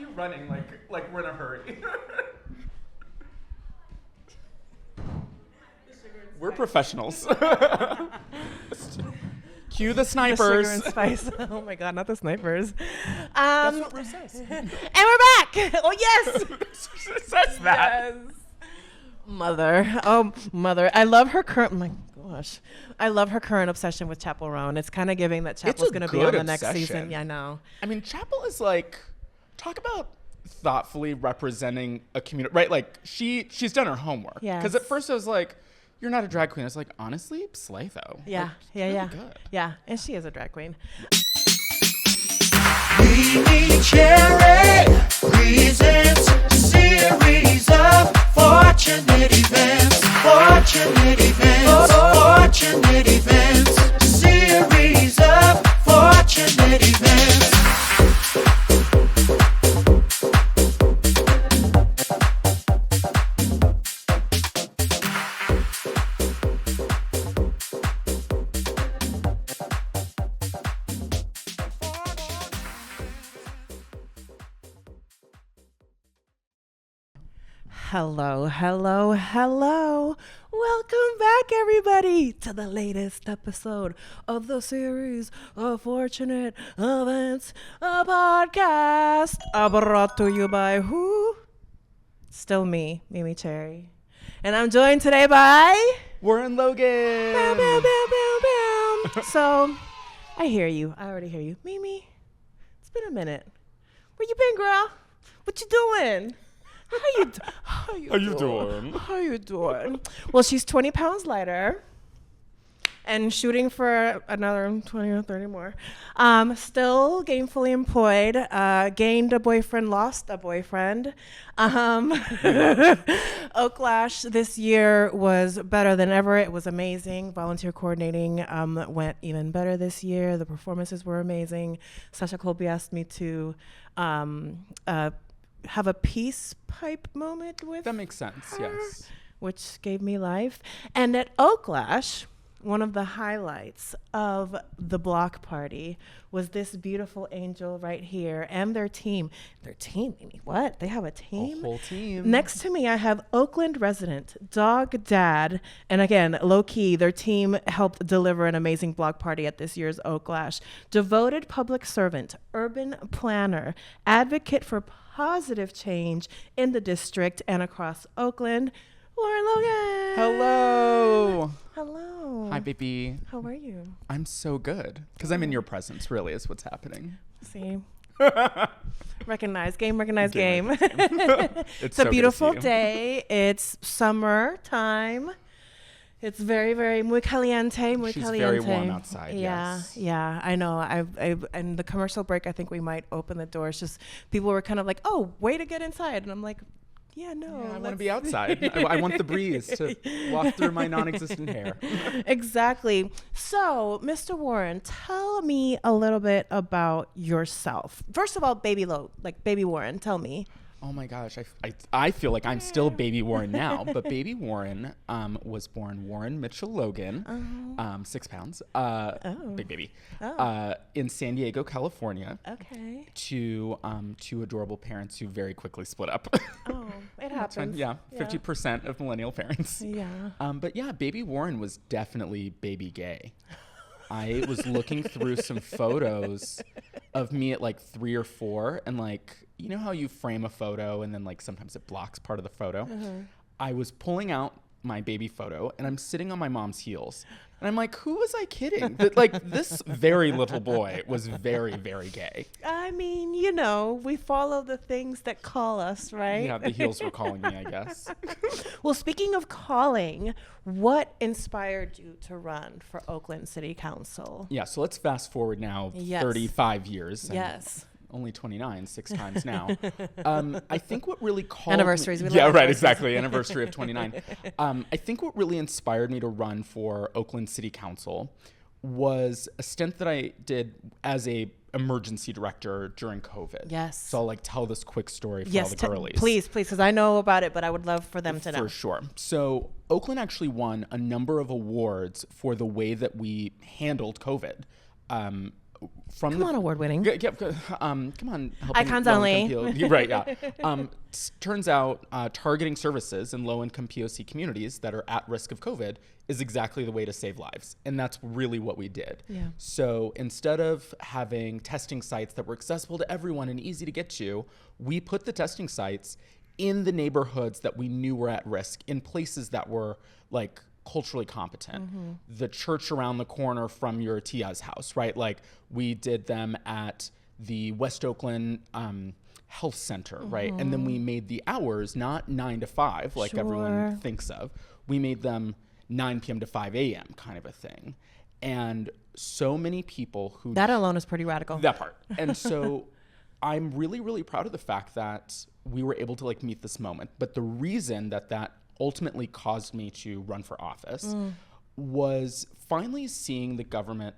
you running like we're in a hurry. We're professionals. Cue the snipers. The sugar and spice. Oh my God, not the snipers. That's what Ruth says. And we're back. Oh yes. Says that. Yes. Mother. Oh, mother. I love her current. My gosh. I love her current obsession with Chapel Roan. It's kind of giving that Chapel's going to be on the next season. Yeah, I know. I mean, Chapel is like, talk about thoughtfully representing a community, right? Like she's done her homework. Yeah. Because at first I was like, you're not a drag queen. I was like, honestly, slay though. Yeah, like, yeah. Good. Yeah, and she is a drag queen. MeMeCherry presents a series of fortunate events. Fortunate events. Fortunate events. A series of fortunate events. Hello, hello, hello. Welcome back, everybody, to the latest episode of the series of Fortunate Events, a podcast brought to you by who? Still me, MeMeCherry. And I'm joined today by... Warren Logan. Bam, bam, bam, bam, bam. So, I hear you. I already hear you. Mimi, it's been a minute. Where you been, girl? What you doing? How you doing? Well, she's 20 pounds lighter and shooting for another 20 or 30 more. Still gainfully employed, gained a boyfriend, lost a boyfriend. Oaklash this year was better than ever. It was amazing. Volunteer coordinating went even better this year. The performances were amazing. Sasha Colby asked me to have a peace pipe moment with That makes sense, her, yes. which gave me life. And at Oaklash, one of the highlights of the block party was this beautiful angel right here and their team. Their team, Mimi, what? They have a team? A whole team. Next to me, I have Oakland resident, dog dad, and again, low-key, their team helped deliver an amazing block party at this year's Oaklash. Devoted public servant, urban planner, advocate for positive change in the district and across Oakland, Warren Logan. Hello. Hello. Hi, baby. How are you? I'm so good. Because I'm in your presence, really, is what's happening. See? Recognize game. It's so a good to beautiful see you. day. It's summer time. It's very, very muy caliente, muy She's caliente. very warm outside, Yeah, yes. yeah, I know. And the commercial break, I think we might open the door. It's just people were kind of like, oh, way to get inside. And I'm like, yeah, no. Yeah, I want to be outside. I want the breeze to waft through my non-existent hair. Exactly. So, Mr. Warren, tell me a little bit about yourself. First of all, baby Warren, tell me. Oh my gosh, I feel like I'm still baby Warren now, but baby Warren was born Warren Mitchell Logan, 6 pounds, big baby, in San Diego, California. Okay. To two adorable parents who very quickly split up. Oh, it That's fine. happens. Yeah, 50% of millennial parents. Yeah. But yeah, baby Warren was definitely baby gay. I was looking through some photos of me at like 3 or 4, and like, you know how you frame a photo and then like sometimes it blocks part of the photo? I was pulling out my baby photo and I'm sitting on my mom's heels. And I'm like, who was I kidding? That like this very little boy was very, very gay. I mean, you know, we follow the things that call us, right? Yeah, the heels were calling me, I guess. Well, speaking of calling, what inspired you to run for Oakland City Council? Yeah, so let's fast forward now 35 years. and Yes. Only 29, 6 times now. I think what really called Anniversaries. Me, We yeah, love right, anniversaries. exactly. Anniversary of 29. I think what really inspired me to run for Oakland City Council was a stint that I did as a emergency director during COVID. Yes. So I'll like tell this quick story for Yes, all the girlies. please, because I know about it, but I would love for them to know. For sure. So Oakland actually won a number of awards for the way that we handled COVID. from Come on, award winning. come on, Icons only. Right, yeah. Turns out targeting services in low-income POC communities that are at risk of COVID is exactly the way to save lives. And that's really what we did. Yeah. So instead of having testing sites that were accessible to everyone and easy to get to, we put the testing sites in the neighborhoods that we knew were at risk, in places that were like culturally competent. The church around the corner from your tia's house, right? Like we did them at the West Oakland Health Center, right? And then we made the hours not 9 to 5 like everyone thinks of. We made them 9 p.m. to 5 a.m. kind of a thing. And so many people who... That alone is pretty radical. That part. And so I'm really, really proud of the fact that we were able to like meet this moment. But the reason that ultimately caused me to run for office was finally seeing the government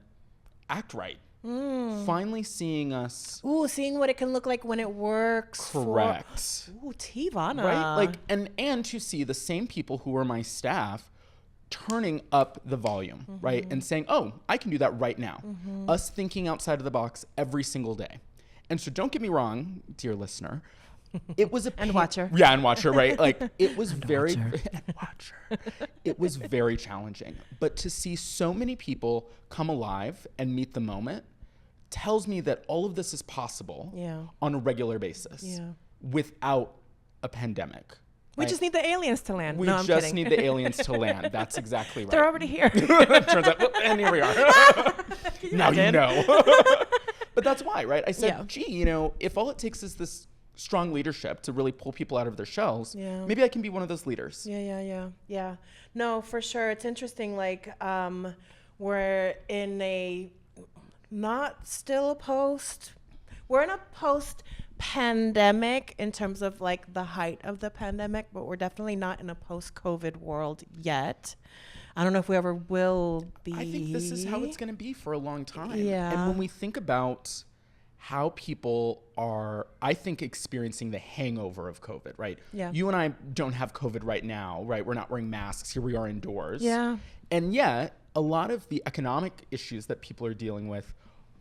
act right. Finally seeing us... Ooh, seeing what it can look like when it works. Correct. Tivana. Right? Like, and to see the same people who were my staff turning up the volume, right? And saying, oh, I can do that right now. Us thinking outside of the box every single day. And so don't get me wrong, dear listener, it was and watcher. Yeah, and watcher, right? Like it was it was very challenging. But to see so many people come alive and meet the moment tells me that all of this is possible on a regular basis without a pandemic. We just need the aliens to land. We just need the aliens to land. That's exactly right. They're already here. Turns out, and here we are. Now you know. But that's why, right? I said, gee, you know, if all it takes is this strong leadership to really pull people out of their shells, maybe I can be one of those leaders. Yeah. No, for sure. It's interesting. Like, we're in a post-pandemic in terms of like the height of the pandemic, but we're definitely not in a post-COVID world yet. I don't know if we ever will be. I think this is how it's going to be for a long time. Yeah. And when we think about how people are, I think, experiencing the hangover of COVID, right? Yeah. You and I don't have COVID right now, right? We're not wearing masks. Here we are indoors. Yeah. And yet, a lot of the economic issues that people are dealing with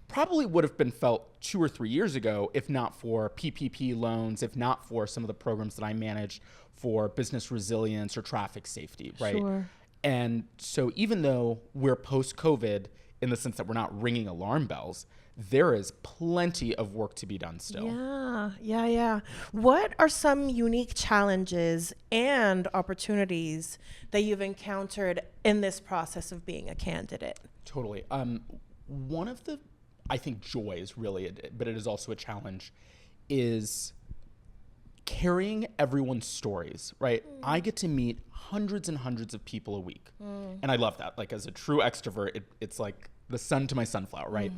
probably would have been felt 2 or 3 years ago, if not for PPP loans, if not for some of the programs that I managed for business resilience or traffic safety, right? Sure. And so even though we're post-COVID in the sense that we're not ringing alarm bells, there is plenty of work to be done still. Yeah. What are some unique challenges and opportunities that you've encountered in this process of being a candidate? Totally. One of the, I think, joys really, but it is also a challenge, is carrying everyone's stories, right? I get to meet hundreds and hundreds of people a week. And I love that. Like as a true extrovert, it's like the sun to my sunflower, right?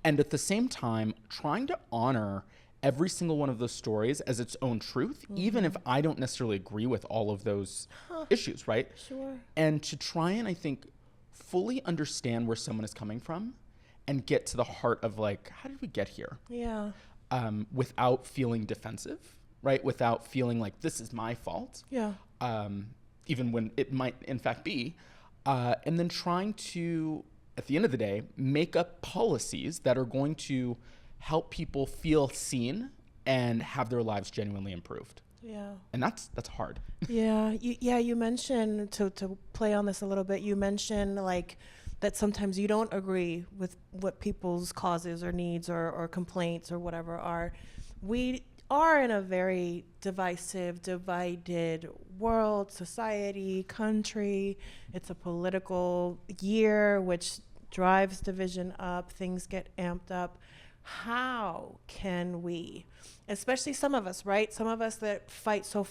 And at the same time, trying to honor every single one of those stories as its own truth, even if I don't necessarily agree with all of those issues, right? Sure. And to try and, I think, fully understand where someone is coming from and get to the heart of like, how did we get here? Yeah. Without feeling defensive, right? Without feeling like this is my fault. Yeah. Even when it might in fact be. And then trying to, at the end of the day, make up policies that are going to help people feel seen and have their lives genuinely improved. Yeah. And that's hard. Yeah. You mentioned, to play on this a little bit, you mentioned like that sometimes you don't agree with what people's causes or needs or complaints or whatever are. We are in a very divisive, divided world, society, country. It's a political year, which drives division up. Things get amped up. How can we, especially some of us, right? Some of us that fight so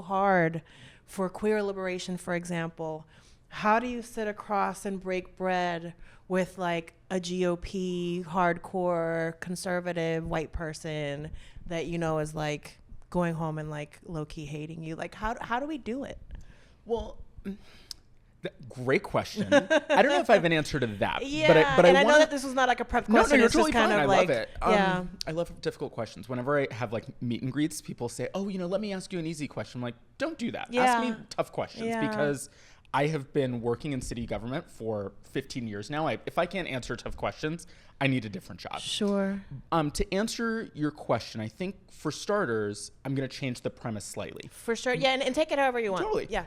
hard for queer liberation, for example, how do you sit across and break bread with like a GOP hardcore conservative white person that you know is like going home and like low-key hating you? Like how do we do it? Well, great question. I don't know if I have an answer to that. Yeah, but I know that this was not like a prep question. No, you're it's totally just kind fine. of I like, love it. Yeah. I love difficult questions. Whenever I have like meet and greets, people say, oh, let me ask you an easy question. I'm like, don't do that. Yeah. Ask me tough questions Yeah. because I have been working in city government for 15 years now. If I can't answer tough questions, I need a different job. Sure. To answer your question, I think for starters, I'm going to change the premise slightly. For sure. Yeah, and take it however you want. Totally. Yeah.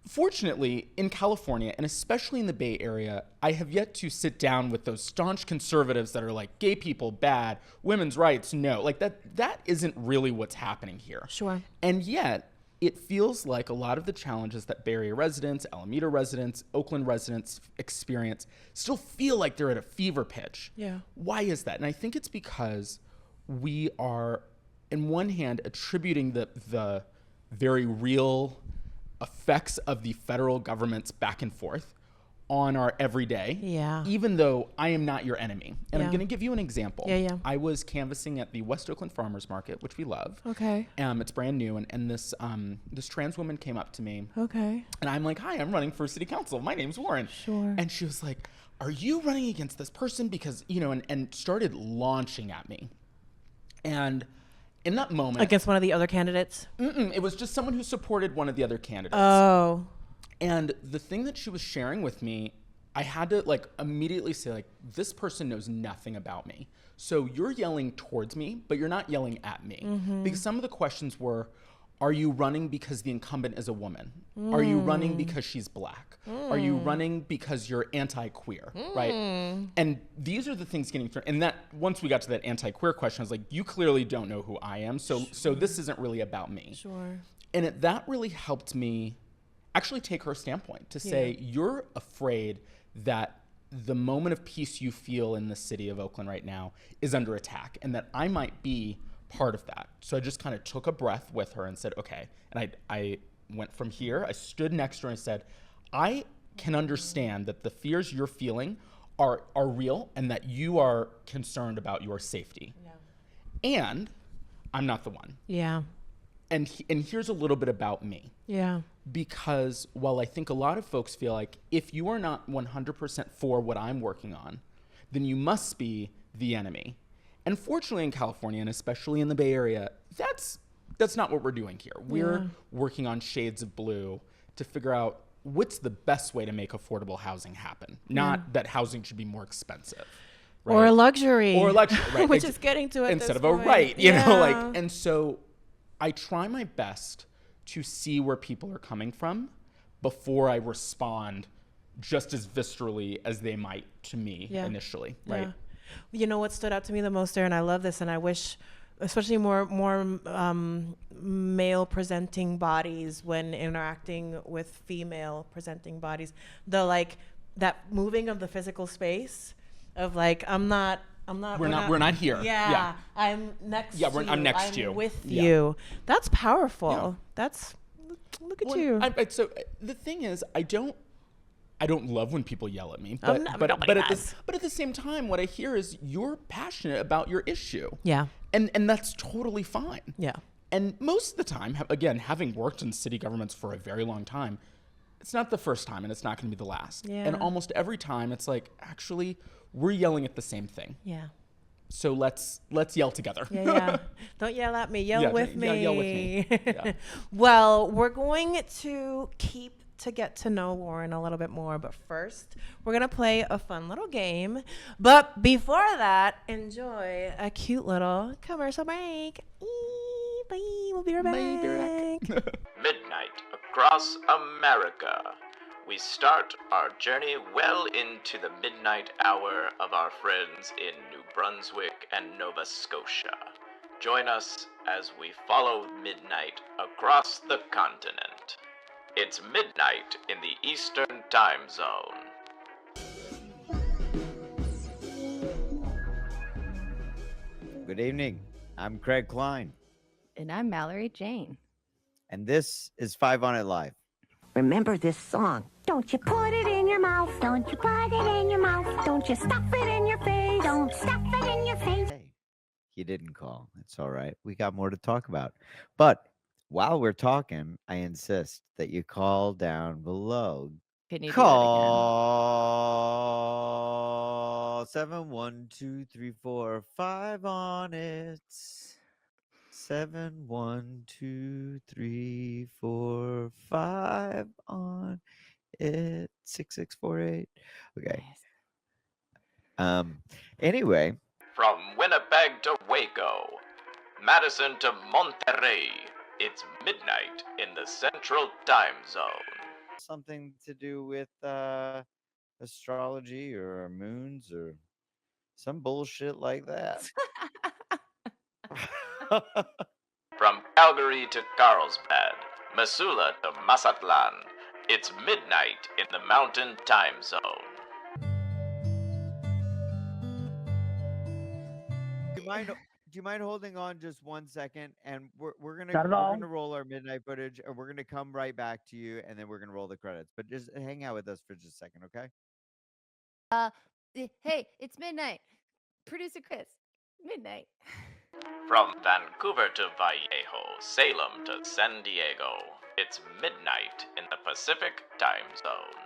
Fortunately, in California, and especially in the Bay Area, I have yet to sit down with those staunch conservatives that are like, gay people, bad, women's rights, no. Like that isn't really what's happening here. Sure. And yet, it feels like a lot of the challenges that Bay Area residents, Alameda residents, Oakland residents experience still feel like they're at a fever pitch. Yeah. Why is that? And I think it's because we are, in one hand, attributing the very real effects of the federal government's back and forth on our everyday, even though I am not your enemy. And I'm going to give you an example. I was canvassing at the West Oakland Farmers Market, which we love. Okay. It's brand new, and this trans woman came up to me. Okay. And I'm like, hi, I'm running for city council. My name's Warren. Sure. And she was like, are you running against this person? Because, and started launching at me. And in that moment. Against one of the other candidates? It was just someone who supported one of the other candidates. Oh. And the thing that she was sharing with me, I had to immediately say this person knows nothing about me. So you're yelling towards me, but you're not yelling at me. Because some of the questions were, are you running because the incumbent is a woman? Are you running because she's black? Are you running because you're anti-queer, right? And these are the things getting through. And that once we got to that anti-queer question, I was like, you clearly don't know who I am. So this isn't really about me. Sure. And that really helped me actually take her standpoint to say, you're afraid that the moment of peace you feel in the city of Oakland right now is under attack, and that I might be part of that. So I just kind of took a breath with her and said, okay. And I went from here, I stood next to her and said, I can understand that the fears you're feeling are real and that you are concerned about your safety. And I'm not the one. Yeah. And here's a little bit about me. Yeah. Because while I think a lot of folks feel like if you are not 100% for what I'm working on, then you must be the enemy. And fortunately in California, and especially in the Bay Area, that's not what we're doing here. We're working on shades of blue to figure out what's the best way to make affordable housing happen. Not that housing should be more expensive. Right? Or a luxury. Right? Which is getting to it instead of point. A right, you know, and so I try my best to see where people are coming from before I respond just as viscerally as they might to me initially, right? Yeah. You know what stood out to me the most there, and I love this, and I wish, especially more male presenting bodies when interacting with female presenting bodies, that moving of the physical space of we're not here. Yeah. I'm next to you. I'm next to you. I'm with you. That's powerful. Yeah. Look at you. So the thing is, I don't love when people yell at me, but at the same time, what I hear is you're passionate about your issue. Yeah. And that's totally fine. Yeah. And most of the time, again, having worked in city governments for a very long time, it's not the first time and it's not going to be the last. Yeah. And almost every time it's like, actually, we're yelling at the same thing. Yeah. So let's yell together. Yeah. Don't yell at me. Yell with me. Yell with me. Yeah. Well, we're going to get to know Warren a little bit more, but first we're going to play a fun little game. But before that, enjoy a cute little commercial break. Bye. We'll be right back. Midnight across America. We start our journey well into the midnight hour of our friends in New Brunswick and Nova Scotia. Join us as we follow midnight across the continent. It's midnight in the Eastern Time Zone. Good evening. I'm Craig Klein. And I'm Mallory Jane. And this is 5 on It Live. Remember this song. Don't you put it in your mouth. Don't you put it in your mouth. Don't you stuff it in your face. Don't stuff it in your face. Hey, you didn't call. It's all right. We got more to talk about. But while we're talking, I insist that you call down below. Can you Call 71234 on it. 71234 on It's 6648. Okay. Anyway, From Winnipeg to Waco, Madison to Monterrey, it's midnight in the Central Time Zone. something to do with astrology or moons or some bullshit like that. From Calgary to Carlsbad, Missoula to Mazatlan, it's midnight in the Mountain Time Zone. Do you mind holding on just 1 second? And we're gonna roll our midnight footage, and we're gonna come right back to you, and then we're gonna roll the credits. But just hang out with us for just a second, okay? Hey, it's midnight. Producer Chris, midnight. From Vancouver to Vallejo, Salem to San Diego, it's midnight in the Pacific Time Zone.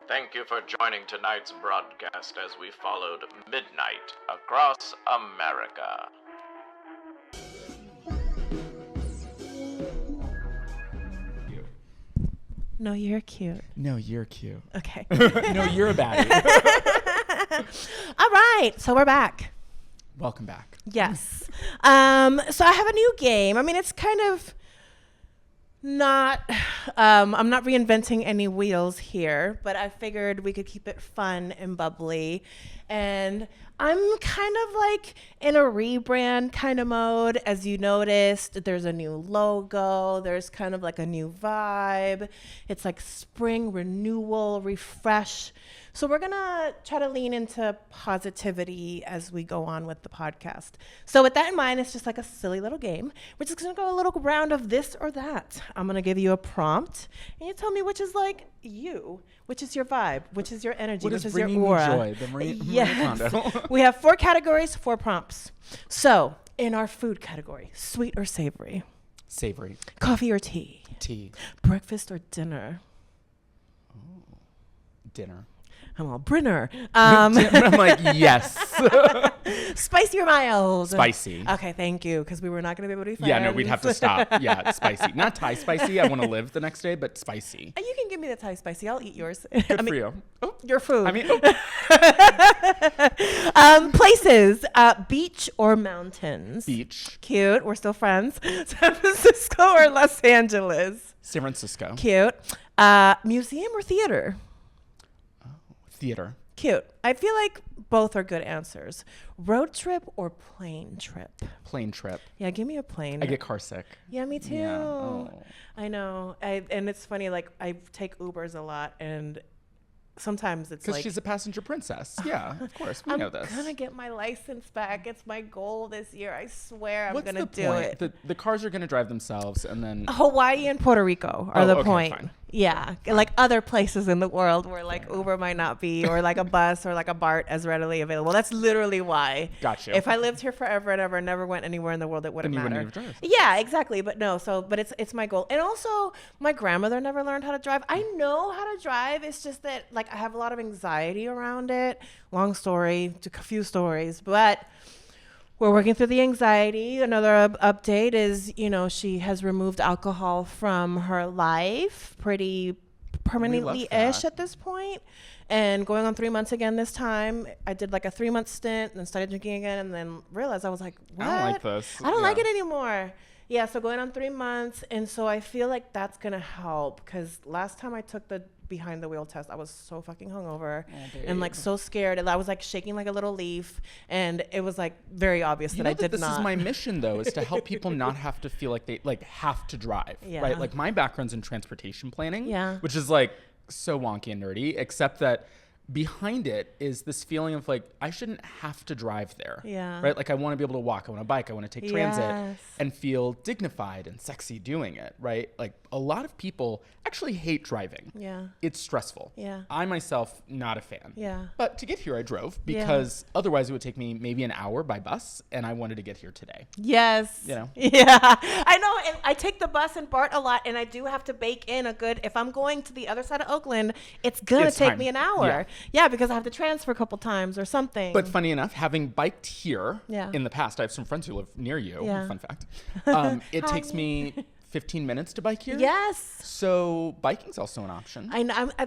Thank you for joining tonight's broadcast as we followed midnight across America. No, you're cute. No, you're cute. Okay. No, you're a baddie. All right. So we're back. Welcome back. Yes. So I have a new game. I mean, it's kind of not, I'm not reinventing any wheels here, but I figured we could keep it fun and bubbly. And I'm kind of like in a rebrand kind of mode. As you noticed, there's a new logo. There's kind of like a new vibe. It's like spring renewal, refresh. So we're going to try to lean into positivity as we go on with the podcast. So with that in mind, it's just like a silly little game. We're just going to go a little round of this or that. I'm going to give you a prompt, and you tell me which is like you, which is your vibe, which is your energy, What which is is your bringing you aura. joy? The Marie Yes. Kondo. We have 4 categories, 4 prompts. So in our food category, sweet or savory, Savory. coffee or tea, Tea. breakfast or dinner. Dinner. I'm all Brinner. I'm like, yes. Spicy or mild? Spicy. Okay, thank you, because we were not going to be able to be friends. Yeah, no, we'd have to stop. Yeah, spicy. Not Thai spicy. I want to live the next day, but spicy. You can give me the Thai spicy. I'll eat yours. Good for you. Oh, Your food. I mean, Places, beach or mountains? beach. Cute. We're still friends. San Francisco or Los Angeles? San Francisco. Cute. Museum or theater? Theater. Cute. I feel like both are good answers. Road trip or plane trip? Plane trip. Yeah, give me a plane. I get car sick. Yeah, me too. Yeah. Oh. I know. And it's funny, like, I take Ubers a lot, and sometimes it's Because like, she's a passenger princess. Yeah, of course. We know this. I'm gonna get my license back. It's my goal this year. I swear What's I'm gonna the do point? it. The cars are going to drive themselves, and then Hawaii and Puerto Rico are Oh, the okay, point. fine. Yeah, like other places in the world where like Uber might not be, or like a bus or like a BART as readily available. That's literally why. Gotcha. If I lived here forever and ever, never went anywhere in the world, it wouldn't Then you matter. wouldn't have driven. Yeah, exactly. But no, but it's my goal. And also, my grandmother never learned how to drive. I know how to drive. It's just that like I have a lot of anxiety around it. Long story, a few stories, but we're working through the anxiety. Another update is, she has removed alcohol from her life pretty permanently-ish that. at this point, and going on 3 months again this time. I did like a 3-month stint and then started drinking again, and then realized I was like, what? I don't like this. I don't like Yeah. it anymore. Yeah, so going on 3 months, and so I feel like that's gonna help, because last time I took the behind the wheel test, I was so fucking hungover and like so scared, and I was like shaking like a little leaf, and it was like very obvious You that know I did this not. is my mission, though, is to help people not have to feel like they like have to drive, Yeah. right? Like my background's in transportation planning, Yeah. which is like so wonky and nerdy, except that behind it is this feeling of like I shouldn't have to drive there. Yeah. Right? Like I want to be able to walk, I want to bike, I want to take transit Yes. and feel dignified and sexy doing it, right? Like a lot of people actually hate driving. Yeah. It's stressful. Yeah. I myself not a fan. Yeah. But to get here I drove Yeah. because otherwise it would take me maybe an hour by bus, and I wanted to get here today. Yes. You know? Yeah. I know. And I take the bus and BART a lot, and I do have to bake in a good, if I'm going to the other side of Oakland, it's going to It's take time. me an hour. Yeah, because I have to transfer a couple times or something. But funny enough, having biked here Yeah. in the past, I have some friends who live near you. Yeah. Fun fact. It takes me 15 minutes to bike here. Yes. So biking's also an option.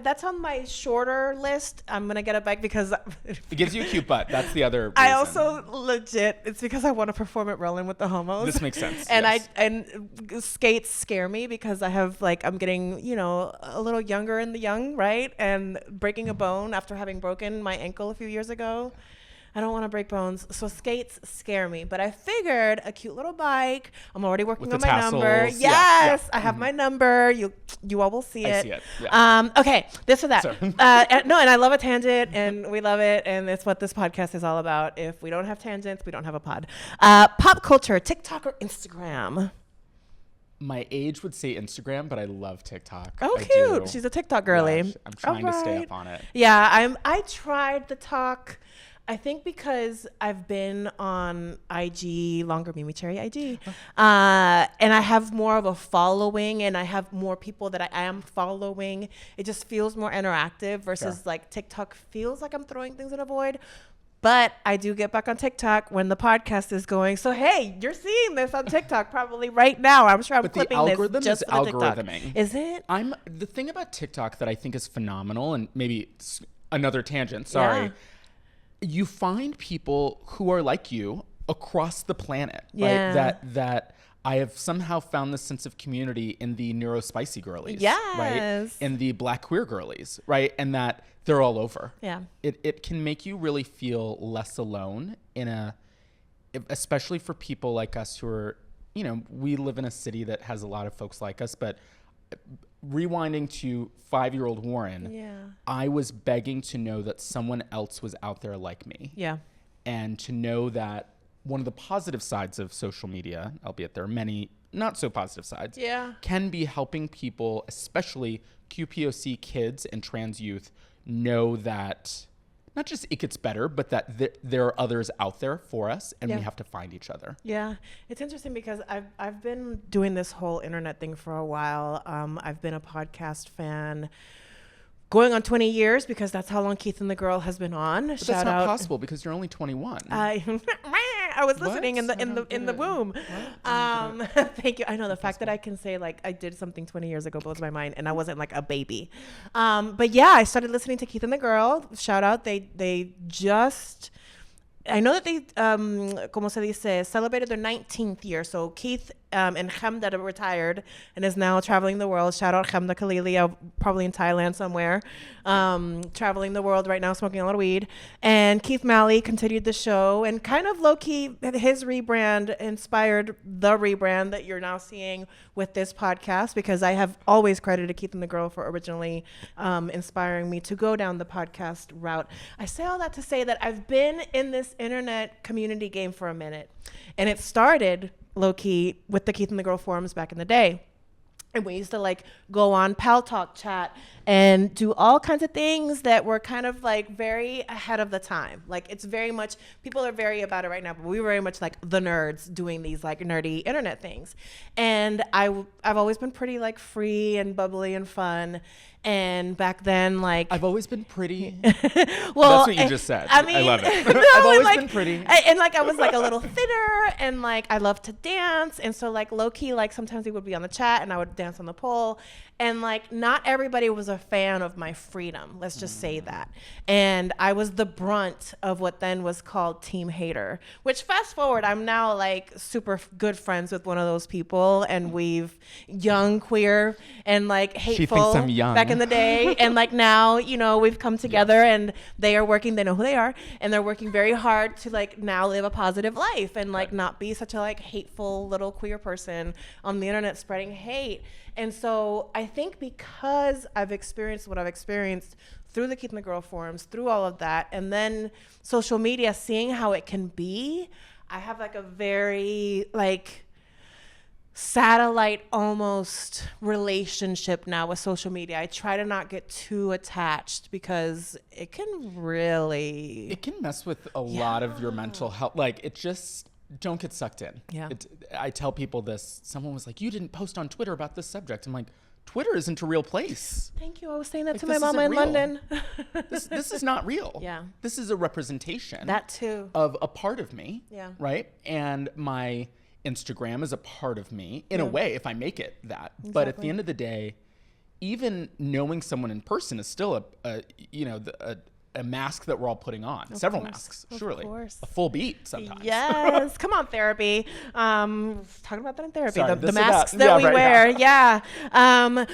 That's on my shorter list. I'm going to get a bike because It gives you a cute butt. That's the other reason. I also legit, it's because I want to perform at Rolling with the Homos. This makes sense. And yes. and skates scare me because I have like, I'm getting, you know, a little younger in the young, right? And breaking a bone after having broken my ankle a few years ago. I don't want to break bones. So skates scare me. But I figured a cute little bike. I'm already working With on the my tassels. number. Yeah, Yes. yeah. I have my number. You all will see it. I see it. Yeah. Okay. This or that. Sorry. No, and I love a tangent and we love it. And it's what this podcast is all about. If we don't have tangents, we don't have a pod. Pop culture, TikTok or Instagram? My age would say Instagram, but I love TikTok. Oh, I cute. do. She's a TikTok girly. Yeah, I'm trying to stay Alright. up on it. Yeah, I tried the talk. I think because I've been on IG longer, MeMeCherry IG, and I have more of a following, and I have more people that I am following. It just feels more interactive versus Sure. like TikTok feels like I'm throwing things in a void. But I do get back on TikTok when the podcast is going. So hey, you're seeing this on TikTok probably right now. I'm sure I'm But the clipping algorithm this just is for the TikTok. algorithming. Is it? The thing about TikTok that I think is phenomenal, and maybe it's another tangent, sorry. Yeah. You find people who are like you across the planet, Yeah. right? That I have somehow found this sense of community in the neurospicy girlies, right? Yes. In the black queer girlies, right? And that they're all over. Yeah. It can make you really feel less alone especially for people like us who are, you know, we live in a city that has a lot of folks like us, but rewinding to 5-year-old Warren, Yeah. I was begging to know that someone else was out there like me. Yeah. And to know that one of the positive sides of social media, albeit there are many not so positive sides, Yeah. can be helping people, especially QPOC kids and trans youth, know that not just it gets better, but that there are others out there for us, and Yeah. we have to find each other. Yeah, it's interesting because I've been doing this whole internet thing for a while. I've been a podcast fan going on 20 years because that's how long Keith and the Girl has been on. But that's not possible because you're only 21. I was listening in the womb. Thank you. I know the fact that I can say like I did something 20 years ago blows my mind, and I wasn't like a baby. But yeah, I started listening to Keith and the Girl. Shout out. They just, I know that they, como se dice, celebrated their 19th year. So Keith and Hamda retired and is now traveling the world. Shout out Hamda Khalili, probably in Thailand somewhere, traveling the world right now, smoking a lot of weed. And Keith Malley continued the show, and kind of low-key, his rebrand inspired the rebrand that you're now seeing with this podcast, because I have always credited Keith and the Girl for originally inspiring me to go down the podcast route. I say all that to say that I've been in this internet community game for a minute, and it started low-key with the Keith and the Girl forums back in the day. And we used to like go on Pal Talk chat and do all kinds of things that were kind of like very ahead of the time. Like it's very much, people are very about it right now, but we were very much like the nerds doing these like nerdy internet things. And I've always been pretty like free and bubbly and fun. And back then, like I've always been pretty. well, That's what you just said. I mean, I love it. no, I've always like, been pretty. And like I was like a little thinner, and like I love to dance, and so like low key, like sometimes we would be on the chat, and I would dance on the pole, and like not everybody was a fan of my freedom. Let's just say that. And I was the brunt of what then was called Team Hater. Which fast forward, I'm now like super good friends with one of those people, and we've young queer and like hateful. She thinks I'm young. Back in the day, and like now, you know, we've come together, and they are working, they know who they are, and they're working very hard to like now live a positive life and like not be such a like hateful little queer person on the internet spreading hate. And so I think because I've experienced what I've experienced through the Keith and the Girl forums, through all of that, and then social media, seeing how it can be, I have like a very like satellite almost relationship now with social media. I try to not get too attached because it can mess with a lot of your mental health. Like it just don't get sucked in. Yeah. I tell people this. Someone was like, "You didn't post on Twitter about this subject." I'm like, Twitter isn't a real place. Thank you. I was saying that Like, to my this mama in isn't real. London. This is not real. Yeah. This is a representation. That too. Of a part of me. Yeah. Right. And my Instagram is a part of me in a way if I make it that. Exactly. But at the end of the day, even knowing someone in person is still a mask that we're all putting on. Several masks, surely. A full beat sometimes. Yes. Come on, therapy. Talking about that in therapy. Sorry, the masks that we wear. Yeah.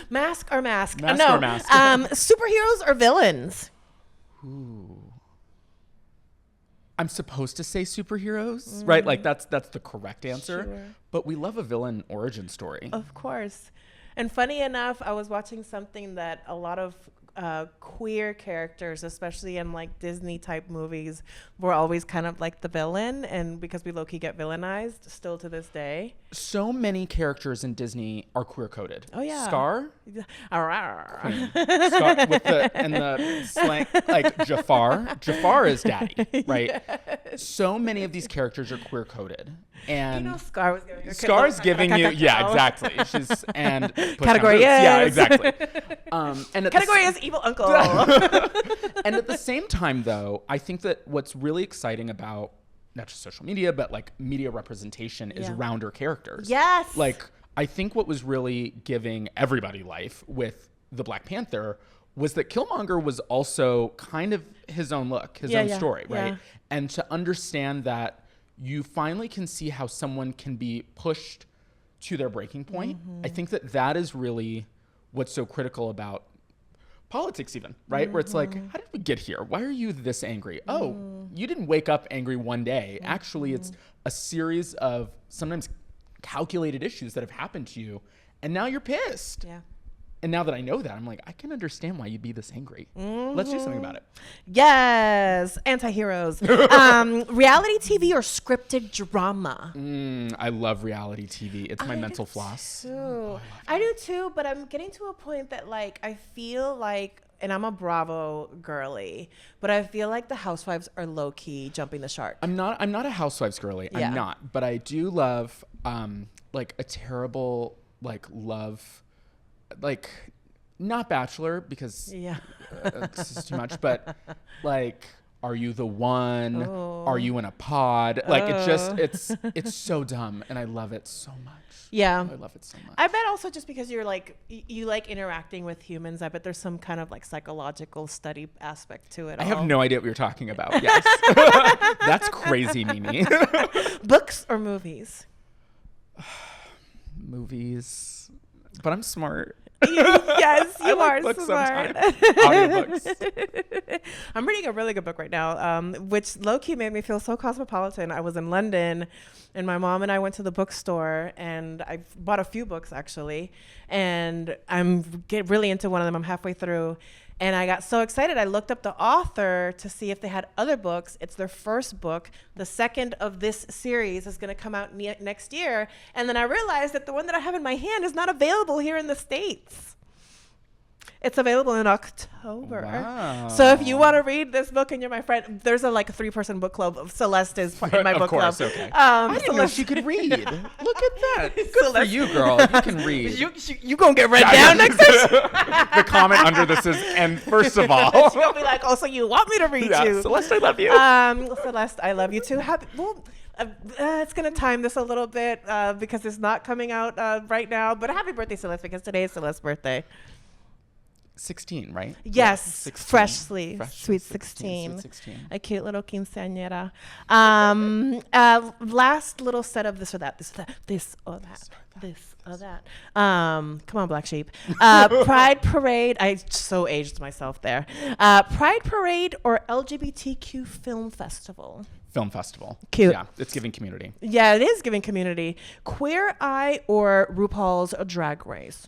Mask or mask? Mask no. or mask. Superheroes or villains? Ooh. I'm supposed to say superheroes, right? Like that's the correct answer. Sure. But we love a villain origin story. Of course. And funny enough, I was watching something that a lot of queer characters, especially in like Disney type movies, were always kind of like the villain, and because we low-key get villainized still to this day. So many characters in Disney are queer coded. Oh yeah. Scar? Queen. Scar with the slang, like Jafar. Jafar is daddy, right? Yes. So many of these characters are queer coded. And Scar was giving Scar's giving you, yeah, exactly. She's and category is. Yeah, exactly. And category is evil uncle. And at the same time, though, I think that what's really exciting about not just social media, but like media representation is rounder characters. Yes. Like, I think what was really giving everybody life with the Black Panther was that Killmonger was also kind of his own look, his own story, right? Yeah. And to understand that you finally can see how someone can be pushed to their breaking point. I think that is really what's so critical about politics even, right? Where it's like, how did we get here? Why are you this angry? Oh, you didn't wake up angry one day. Actually, it's a series of sometimes calculated issues that have happened to you, and now you're pissed. Yeah. And now that I know that, I'm like, I can understand why you'd be this angry. Let's do something about it. Yes. Anti-heroes. Reality TV or scripted drama? I love reality TV. It's my mental floss. I do too, but I'm getting to a point that like, I feel like, and I'm a Bravo girly, but I feel like the housewives are low key jumping the shark. I'm not a housewives girly. Yeah. I'm not, but I do love, like a terrible, like love, like not Bachelor because this is too much, but like, are you the one? Are you in a pod? Like it's so dumb, and I love it so much. Yeah, I love it so much. I bet also just because you're like you like interacting with humans, I bet there's some kind of like psychological study aspect to it. I have no idea what you're talking about. Yes, that's crazy, Mimi. Books or movies? Movies, but I'm smart. Yes, you are smart. Audiobooks. I'm reading a really good book right now, which low-key made me feel so cosmopolitan. I was in London, and my mom and I went to the bookstore, and I bought a few books, actually, and I'm getting really into one of them. I'm halfway through, and I got so excited. I looked up the author to see if they had other books. It's their first book. The second of this series is going to come out next year. And then I realized that the one that I have in my hand is not available here in the States. It's available in October. Wow. So if you want to read this book and you're my friend, there's a 3-person book club. Celeste is in my book club. Okay. I didn't know she could read. Look at that. Good for you, girl. You can read. You gonna get read down next time? The comment under this is, and first of all. She'll be like, oh, so you want me to read you. Celeste, I love you. Celeste, I love you too. It's going to time this a little bit because it's not coming out right now. But happy birthday, Celeste, because today is Celeste's birthday. 16, right? Yes, 16. Freshly, sweet 16. Sweet 16. A cute little quinceañera. Last little set of this or that, this or that, this or that, this or that. Come on, Black Sheep. Pride Parade. I so aged myself there. Pride Parade or LGBTQ Film Festival? Film festival. Cute. Yeah, it's giving community. Yeah, it is giving community. Queer Eye or RuPaul's Drag Race?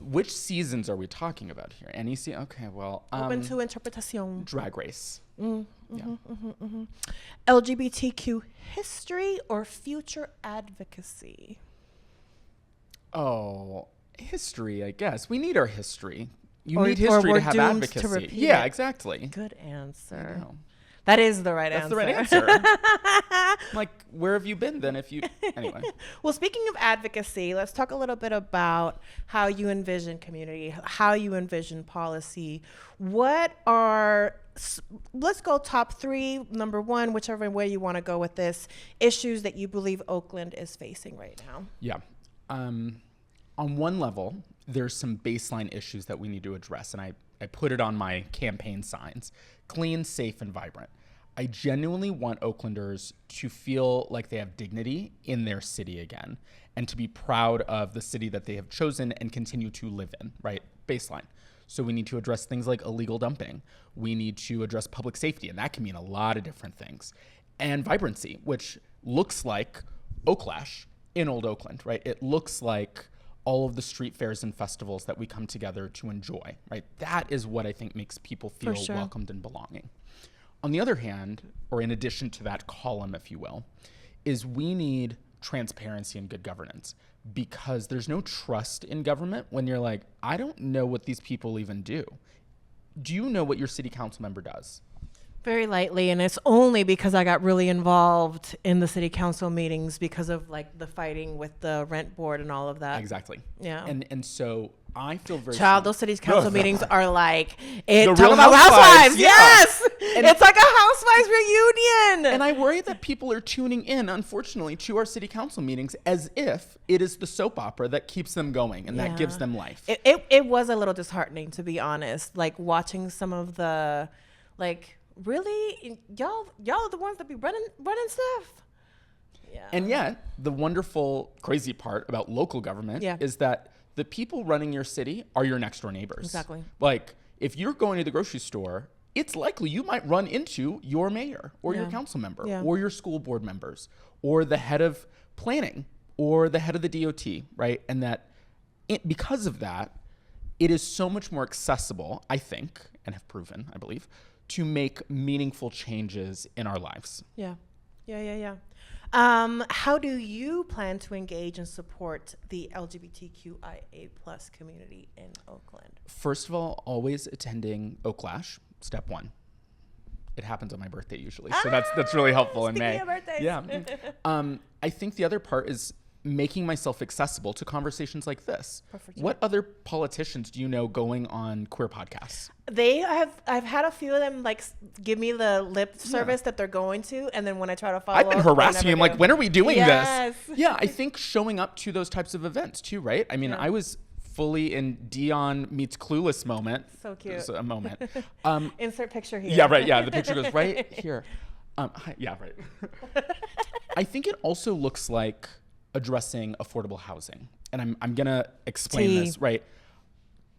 Which seasons are we talking about here? Any season? Okay, well. Open to interpretation. Drag Race. LGBTQ history or future advocacy? Oh, history, I guess. We need our history. You Or need history we're to have doomed to advocacy. repeat Yeah, it. exactly. Good answer. I know. That is the right That's answer. the right answer. Like, where have you been then if you... Anyway. Well, speaking of advocacy, let's talk a little bit about how you envision community, how you envision policy. What are let's go top 3, number 1, whichever way you want to go with this, issues that you believe Oakland is facing right now. Yeah. On one level, there's some baseline issues that we need to address, and I put it on my campaign signs: clean, safe, and vibrant. I genuinely want Oaklanders to feel like they have dignity in their city again, and to be proud of the city that they have chosen and continue to live in, right? Baseline. So we need to address things like illegal dumping. We need to address public safety, and that can mean a lot of different things. And vibrancy, which looks like Oaklash in Old Oakland, right? It looks like all of the street fairs and festivals that we come together to enjoy, right? That is what I think makes people feel welcomed and belonging. On the other hand, or in addition to that column, if you will, is we need transparency and good governance, because there's no trust in government when you're like, I don't know what these people even do. Do you know what your city council member does? Very lightly, and it's only because I got really involved in the city council meetings because of like the fighting with the rent board and all of that. Exactly. Yeah. And so I feel very those city council meetings are like The talk Real about Housewives, housewives. yeah. Yes, it's like a housewives reunion. And I worry that people are tuning in, unfortunately, to our city council meetings as if it is the soap opera that keeps them going and that gives them life. It was a little disheartening, to be honest, like watching some of the like. Really, y'all are the ones that be running stuff. Yeah. And yet, the wonderful, crazy part about local government is that the people running your city are your next door neighbors. Exactly. Like, if you're going to the grocery store, it's likely you might run into your mayor or your council member or your school board members or the head of planning or the head of the DOT, right? And that because of that, it is so much more accessible, I think, and have proven, I believe, to make meaningful changes in our lives. Yeah. How do you plan to engage and support the LGBTQIA+ community in Oakland? First of all, always attending Oaklash, step 1. It happens on my birthday usually, so that's really helpful in May. Speaking of birthdays. Yeah. I think the other part is making myself accessible to conversations like this. Perfect. What other politicians do you know going on queer podcasts? I've had a few of them like give me the lip service that they're going to, and then when I try to follow I've been up, harassing him like, when are we doing this? Yeah, I think showing up to those types of events too, right? I mean, I was fully in Dion meets Clueless moment. So cute. It was a moment. Insert picture here. Yeah, right. Yeah, the picture goes right here. Yeah, right. I think it also looks like addressing affordable housing. And I'm going to explain this, right?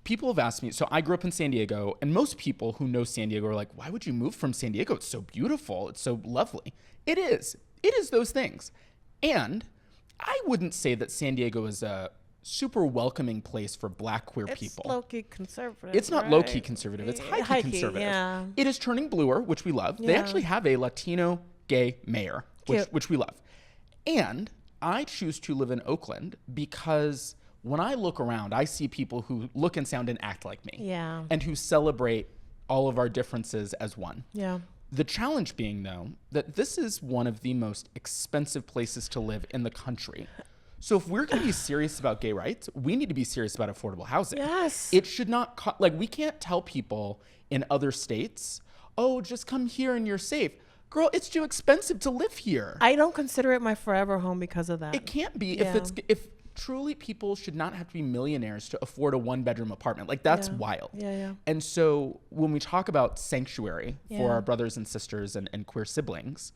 People have asked me, so I grew up in San Diego, and most people who know San Diego are like, why would you move from San Diego? It's so beautiful. It's so lovely. It is. It is those things. And I wouldn't say that San Diego is a super welcoming place for Black queer people. It's low-key conservative. It's not low-key conservative. It's high-key conservative. Yeah. It is turning bluer, which we love. They actually have a Latino gay mayor, which we love. And I choose to live in Oakland because when I look around, I see people who look and sound and act like me. Yeah. And who celebrate all of our differences as one. Yeah. The challenge being, though, that this is one of the most expensive places to live in the country. So if we're going to be serious about gay rights, we need to be serious about affordable housing. Yes. It should not, we can't tell people in other states, oh, just come here and you're safe. Girl, it's too expensive to live here. I don't consider it my forever home because of that. It can't be. If truly people should not have to be millionaires to afford a 1-bedroom apartment. Like, that's wild. Yeah. And so when we talk about sanctuary for our brothers and sisters and queer siblings,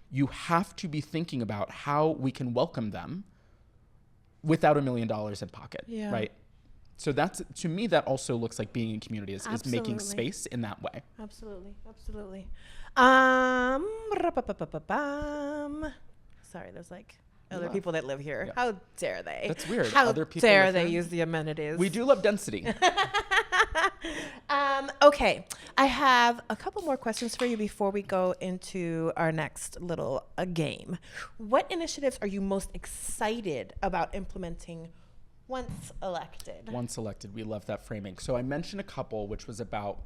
you have to be thinking about how we can welcome them without $1 million in pocket, right? So that's, to me, that also looks like being in community is making space in that way. Absolutely. Sorry, there's like other people that live here. Yeah. How dare they? That's weird. How other people dare they use the amenities? We do love density. Okay, I have a couple more questions for you before we go into our next little game. What initiatives are you most excited about implementing once elected? Once elected, we love that framing. So I mentioned a couple, which was about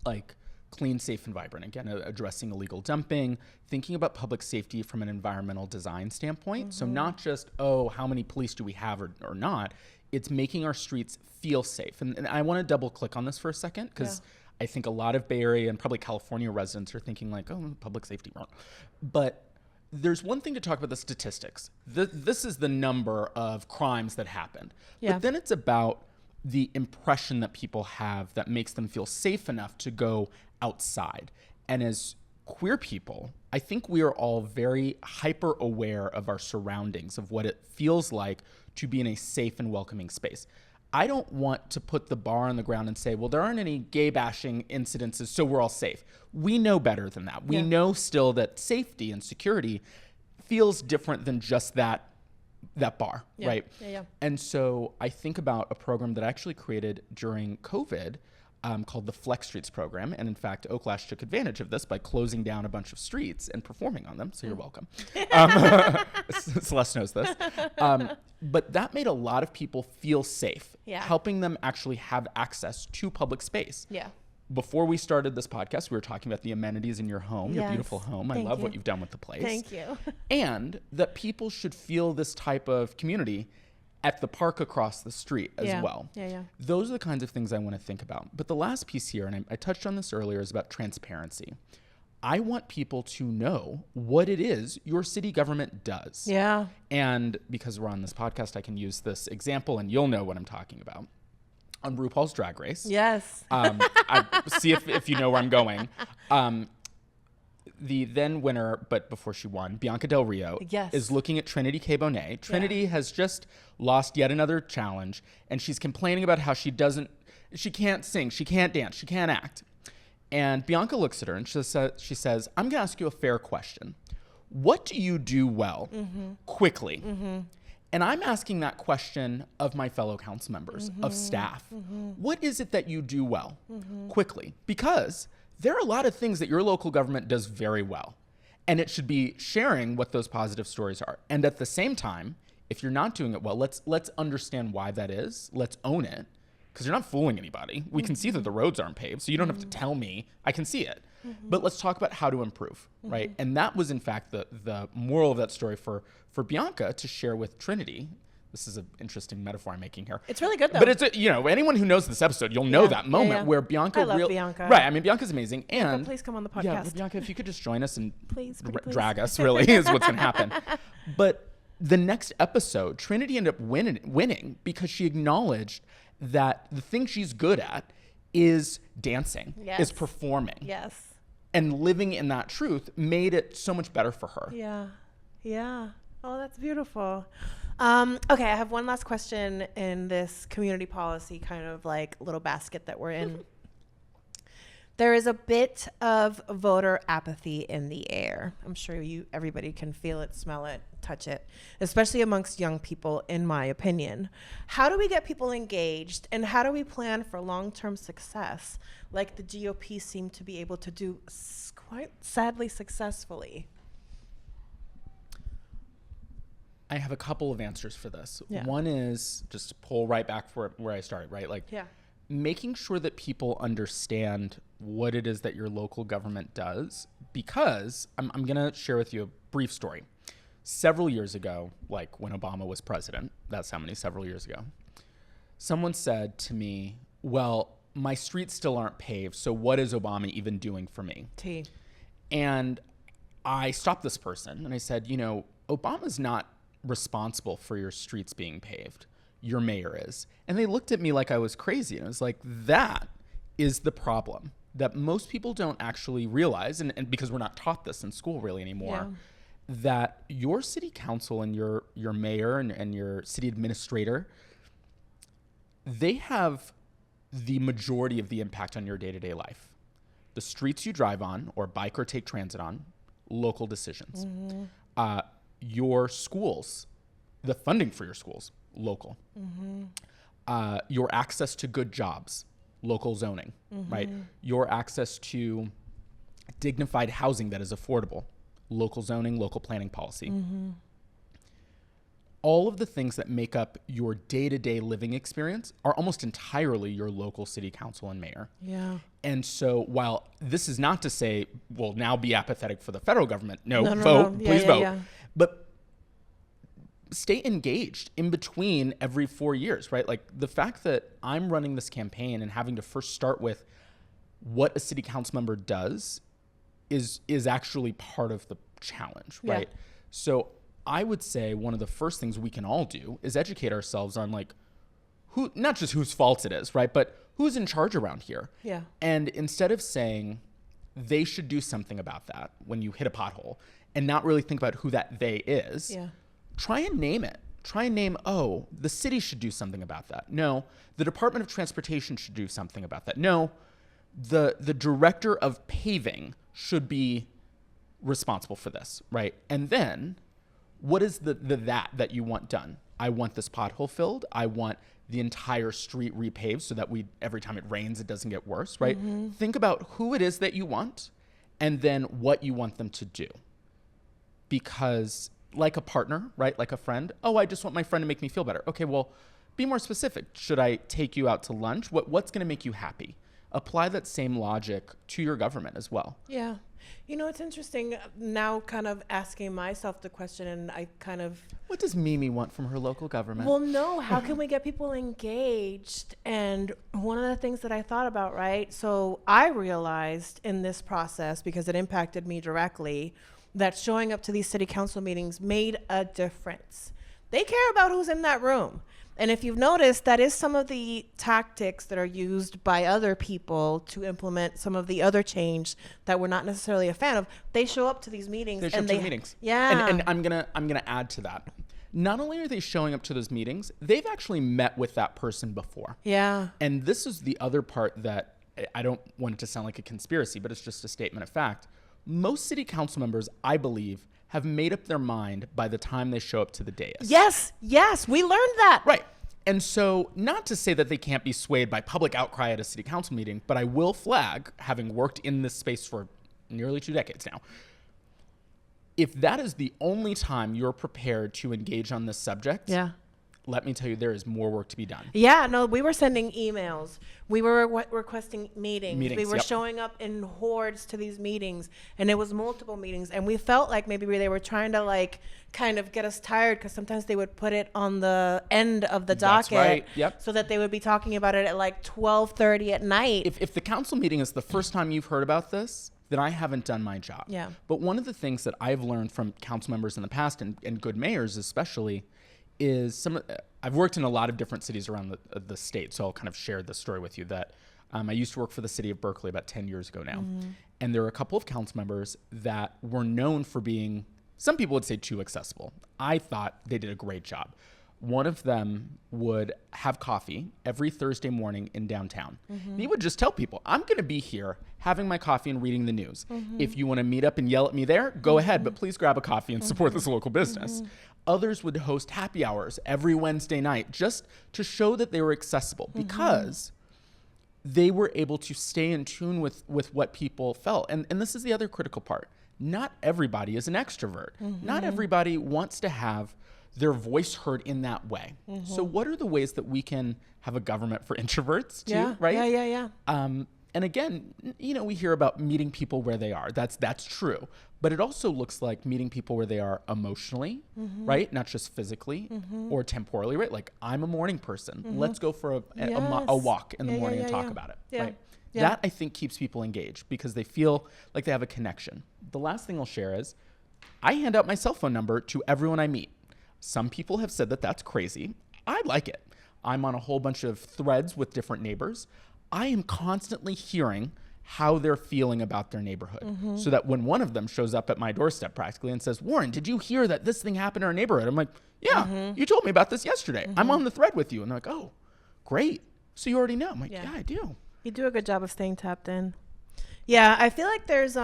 like clean, safe, and vibrant. Again, addressing illegal dumping, thinking about public safety from an environmental design standpoint. So not just, oh, how many police do we have or not? It's making our streets feel safe. And I want to double click on this for a second because I think a lot of Bay Area and probably California residents are thinking like, oh, public safety wrong. But there's one thing to talk about the statistics. This is the number of crimes that happened. Yeah. But then it's about the impression that people have that makes them feel safe enough to go outside. And as queer people, I think we are all very hyper aware of our surroundings, of what it feels like to be in a safe and welcoming space. I don't want to put the bar on the ground and say, well, there aren't any gay bashing incidences, so we're all safe. We know better than that. We know still that safety and security feels different than just that bar, right? Yeah. And so I think about a program that I actually created during COVID called the Flex Streets program. And in fact, Oaklash took advantage of this by closing down a bunch of streets and performing on them. So you're welcome. Celeste knows this. But that made a lot of people feel safe, helping them actually have access to public space. Yeah. Before we started this podcast, we were talking about the amenities in your home, your beautiful home. I love what you've done with the place. Thank you. And that people should feel this type of community at the park across the street as well. Yeah. Those are the kinds of things I want to think about. But the last piece here, and I touched on this earlier, is about transparency. I want people to know what it is your city government does. Yeah. And because we're on this podcast, I can use this example and you'll know what I'm talking about. On RuPaul's Drag Race. Yes. I see if you know where I'm going. The then winner, but before she won, Bianca Del Rio, is looking at Trinity K. Bonet. Trinity has just lost yet another challenge, and she's complaining about how she can't sing, she can't dance, she can't act. And Bianca looks at her and she says, I'm going to ask you a fair question. What do you do well? Quickly. And I'm asking that question of my fellow council members, of staff. What is it that you do well? Quickly. Because there are a lot of things that your local government does very well. And it should be sharing what those positive stories are. And at the same time, if you're not doing it well, let's understand why that is. Let's own it. Because you're not fooling anybody. We can see that the roads aren't paved, so you don't have to tell me. I can see it. But let's talk about how to improve, right? And that was, in fact, the moral of that story for Bianca to share with Trinity. This is an interesting metaphor I'm making here. It's really good, though. But it's, anyone who knows this episode, you'll know that moment where Bianca... I love Bianca. Right, I mean, Bianca's amazing. And please come on the podcast. Yeah, Bianca, if you could just join us and please. drag us, really, is what's going to happen. But the next episode, Trinity ended up winning because she acknowledged that the thing she's good at is dancing, is performing. Yes. And living in that truth made it so much better for her. Yeah. Oh, that's beautiful. Okay, I have one last question in this community policy kind of like little basket that we're in. There is a bit of voter apathy in the air. I'm sure everybody can feel it, smell it, touch it, especially amongst young people, in my opinion. How do we get people engaged, and how do we plan for long-term success like the GOP seem to be able to do quite sadly successfully? I have a couple of answers for this. Yeah. One is just to pull right back where I started, right? Making sure that people understand what it is that your local government does, because I'm going to share with you a brief story. Several years ago, like when Obama was president, that's how many several years ago, someone said to me, well, my streets still aren't paved, so what is Obama even doing for me? And I stopped this person and I said, Obama's not responsible for your streets being paved. Your mayor is. And they looked at me like I was crazy. And I was like, that is the problem that most people don't actually realize. And because we're not taught this in school really anymore, that your city council and your mayor and your city administrator, they have the majority of the impact on your day-to-day life. The streets you drive on or bike or take transit on, local decisions. Your schools, the funding for your schools, local. Your access to good jobs, local zoning, right? Your access to dignified housing that is affordable, local zoning, local planning policy. All of the things that make up your day-to-day living experience are almost entirely your local city council and mayor. And so while this is not to say, well, now be apathetic for the federal government. No, vote, please vote. But stay engaged in between every 4 years, right? Like the fact that I'm running this campaign and having to first start with, what a city council member does is actually part of the challenge, right? So I would say one of the first things we can all do is educate ourselves on like who, not just whose fault it is, right? But who's in charge around here. Yeah. And instead of saying they should do something about that when you hit a pothole and not really think about who that they is, try and name it. Try and name, oh, the city should do something about that. No, the Department of Transportation should do something about that. No, the director of paving should be responsible for this, right? And then what is the that you want done? I want this pothole filled. I want the entire street repaved so that every time it rains, it doesn't get worse, right? Think about who it is that you want and then what you want them to do. Because like a partner, right? Like a friend. Oh, I just want my friend to make me feel better. Okay, well, be more specific. Should I take you out to lunch? What's going to make you happy? Apply that same logic to your government as well. Yeah. You know, it's interesting now kind of asking myself the question, and I kind of... What does Mimi want from her local government? Well, no, how can we get people engaged? And one of the things that I thought about, right? So I realized in this process, because it impacted me directly, that showing up to these city council meetings made a difference. They care about who's in that room. And if you've noticed, that is some of the tactics that are used by other people to implement some of the other change that we're not necessarily a fan of. They show up to these meetings. They show up to the meetings. Yeah. And I'm gonna add to that. Not only are they showing up to those meetings, they've actually met with that person before. Yeah. And this is the other part that I don't want it to sound like a conspiracy, but it's just a statement of fact. Most city council members, I believe, have made up their mind by the time they show up to the dais. Yes, we learned that. Right. And so not to say that they can't be swayed by public outcry at a city council meeting, but I will flag, having worked in this space for nearly 2 decades now, if that is the only time you're prepared to engage on this subject, let me tell you, there is more work to be done. Yeah, no, we were sending emails. We were requesting meetings. We were yep. showing up in hordes to these meetings, and it was multiple meetings. And we felt like maybe they were trying to like kind of get us tired, because sometimes they would put it on the end of the docket. That's right. Yep. So that they would be talking about it at like 12:30 at night. If the council meeting is the first time you've heard about this, then I haven't done my job. Yeah. But one of the things that I've learned from council members in the past, and good mayors especially, is I've worked in a lot of different cities around the state, so I'll kind of share this story with you that I used to work for the city of Berkeley about 10 years ago now. And there were a couple of council members that were known for being, some people would say, too accessible. I thought they did a great job. One of them would have coffee every Thursday morning in downtown. And he would just tell people, I'm going to be here having my coffee and reading the news. If you want to meet up and yell at me there, go ahead, but please grab a coffee and support this local business. Others would host happy hours every Wednesday night just to show that they were accessible, because they were able to stay in tune with what people felt. And this is the other critical part. Not everybody is an extrovert. Not everybody wants to have their voice heard in that way. So what are the ways that we can have a government for introverts too, right? Yeah. And again, you know, we hear about meeting people where they are. That's true. But it also looks like meeting people where they are emotionally, right? Not just physically or temporally, right? Like, I'm a morning person. Let's go for a walk in the morning and talk about it, right? That, I think, keeps people engaged because they feel like they have a connection. The last thing I'll share is I hand out my cell phone number to everyone I meet. Some people have said that that's crazy. I like it. I'm on a whole bunch of threads with different neighbors. I am constantly hearing how they're feeling about their neighborhood, so that when one of them shows up at my doorstep practically and says, Warren, did you hear that this thing happened in our neighborhood? I'm like, yeah, you told me about this yesterday. I'm on the thread with you. And they're like, oh, great. So you already know. I'm like, yeah, I do. You do a good job of staying tapped in. Yeah, I feel like there's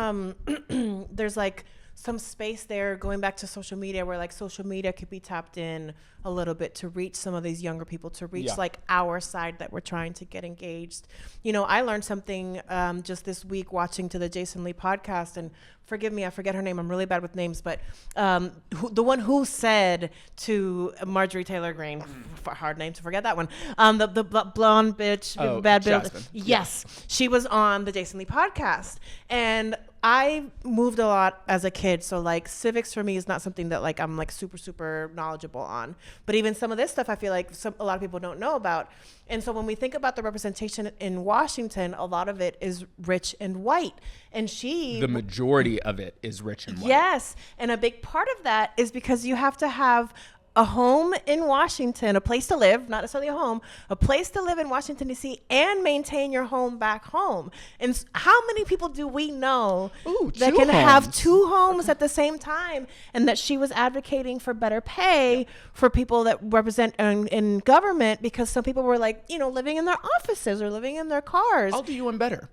there's like some space there, going back to social media, where like social media could be tapped in a little bit to reach some of these younger people, to reach like our side that we're trying to get engaged. You know, I learned something just this week watching to the Jason Lee podcast, and forgive me, I forget her name. I'm really bad with names, but the one who said to Marjorie Taylor Greene, hard name to forget that one, the blonde bitch, bad bitch. Jasmine. Yes, she was on the Jason Lee podcast, and I moved a lot as a kid, so like civics for me is not something that like I'm like super knowledgeable on. But even some of this stuff I feel like a lot of people don't know about. And so when we think about the representation in Washington, a lot of it is rich and white. And the majority of it is rich and white. Yes. And a big part of that is because you have to have a home in Washington, a place to live, not necessarily a home, a place to live in Washington, D.C., and maintain your home back home. And how many people do we know that can have 2 homes at the same time? And that she was advocating for better pay for people that represent in government, because some people were like, living in their offices or living in their cars. I'll do you one better.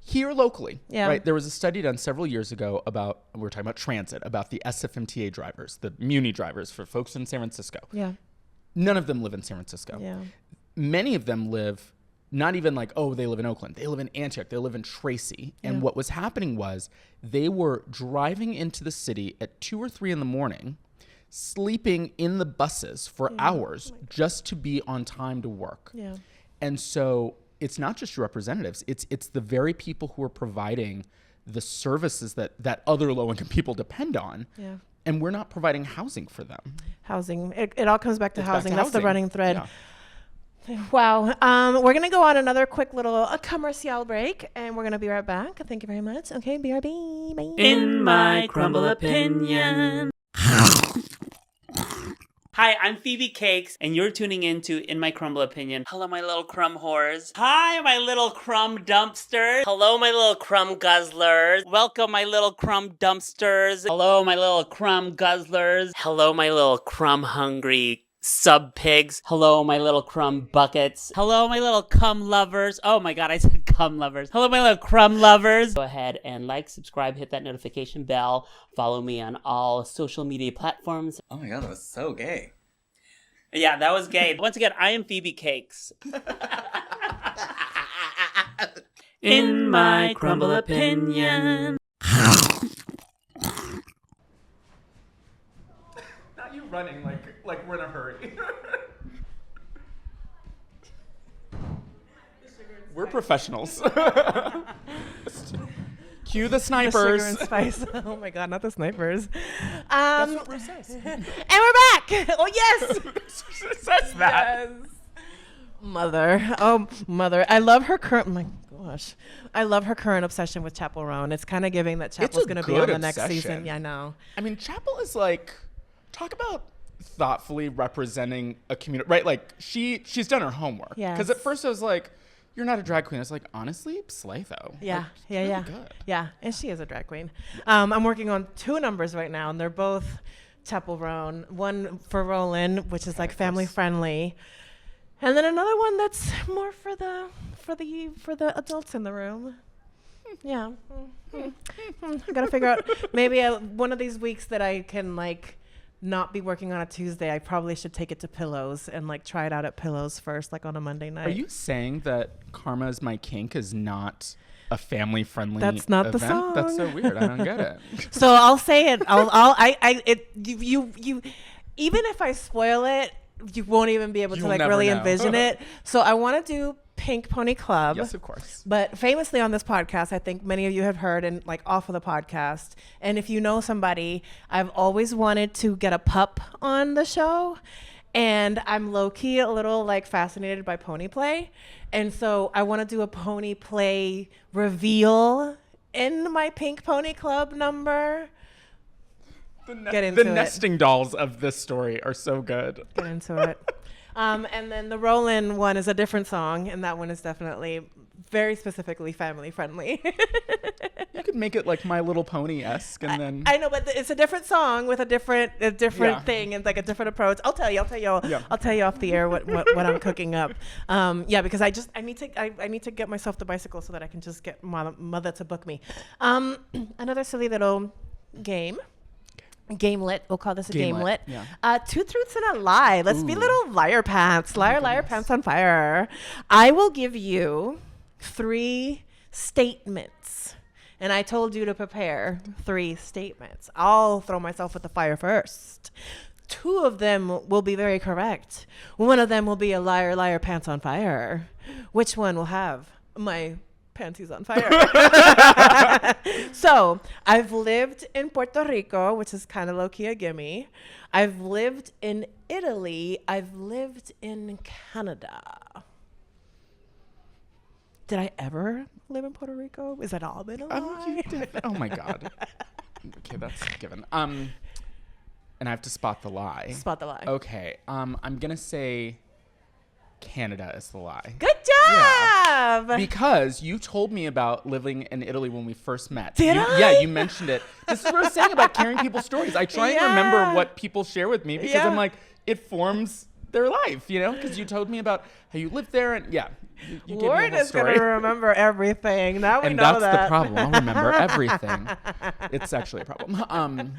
Here locally, right? There was a study done several years ago about, we're talking about transit, about the SFMTA drivers, the Muni drivers for folks in San Francisco. Yeah. None of them live in San Francisco. Yeah. Many of them live, not even like, they live in Oakland. They live in Antioch. They live in Tracy. And what was happening was they were driving into the city at 2 or 3 in the morning, sleeping in the buses for hours just to be on time to work. Yeah. And so it's not just your representatives, it's the very people who are providing the services that other low-income people depend on. Yeah. And we're not providing housing for them. Housing. It all comes back to housing. That's the housing. running thread. Yeah. Wow. We're going to go on another quick little commercial break, and we're going to be right back. Thank you very much. Okay, BRB. Bye. In my crumble opinion. Hi, I'm Phoebe Cakes, and you're tuning into In My Crumble Opinion. Hello, my little crumb whores. Hi, my little crumb dumpsters. Hello, my little crumb guzzlers. Welcome, my little crumb dumpsters. Hello, my little crumb guzzlers. Hello, my little crumb hungry sub pigs. Hello, my little crumb buckets. Hello, my little cum lovers. Oh my god, I said cum lovers. Hello, my little crumb lovers. Go ahead and like, subscribe, hit that notification bell. Follow me on all social media platforms. Oh my god, that was so gay. Yeah, that was gay. Once again, I am Phoebe Cakes. In my crumble opinion. Not you running like we're in a hurry. We're professionals. Cue the snipers. The sugar and spice. Oh my god, not the snipers. That's what Bruce says. And we're back. Oh yes. Says that. Yes. Mother. Oh, mother. I love her current. My gosh. I love her current obsession with Chappell Roan. It's kind of giving that Chappell's going to be on the next season. Yeah, I know. I mean, Chappell is like, talk about thoughtfully representing a community, right? Like she's done her homework. Yeah. Because at first I was like, you're not a drag queen. I was like, honestly, slay though. Yeah, like, yeah. Good. Yeah, and she is a drag queen. I'm working on 2 numbers right now, and they're both Chappell Roan. One for Roland, which is like family friendly, and then another one that's more for the adults in the room. Yeah, I gotta figure out maybe one of these weeks that I can like not be working on a Tuesday. I probably should take it to Pillows and like try it out at Pillows first, like on a Monday night. Are you saying that Karma Is My Kink is not a family friendly? That's not event? the song. That's so weird. I don't get it. So I'll say it. You even if I spoil it, you won't even be able to like really envision it. So I want to do Pink Pony Club. Yes, of course. But famously on this podcast, I think many of you have heard and like off of the podcast. And if you know somebody, I've always wanted to get a pup on the show. And I'm low-key a little like fascinated by pony play. And so I want to do a pony play reveal in my Pink Pony Club number. The nesting dolls of this story are so good. Get into it. And then the Roland one is a different song, and that one is definitely very specifically family friendly. You could make it like My Little Pony-esque, and then I know, but it's a different song with a different thing and like a different approach. I'll tell you off the air what I'm cooking up. Because I need to get myself the bicycle so that I can just get mother to book me. Another silly little game. Gamelet. We'll call this a gamelet. Yeah. 2 truths and a lie. Let's be little liar pants. Liar pants on fire. I will give you 3 statements. And I told you to prepare 3 statements. I'll throw myself with the fire first. 2 of them will be very correct. One of them will be a liar pants on fire. Which one will have my panties on fire. So I've lived in Puerto Rico, which is kind of low-key a gimme. I've lived in Italy. I've lived in Canada. Did I ever live in Puerto Rico? Is that all been a lie? Oh my God. Okay, that's given. And I have to spot the lie. Spot the lie. Okay. I'm gonna say Canada is the lie. Good job. Because you told me about living in Italy when we first met. Did I? Yeah, you mentioned it. This is what I was saying about caring people's stories. I try and remember what people share with me because I'm like, it forms their life, you know? Because you told me about how you lived there, and you gave me a Lauren whole is story. going to remember everything. Now we And know that's that. the problem. I'll remember everything. It's actually a problem.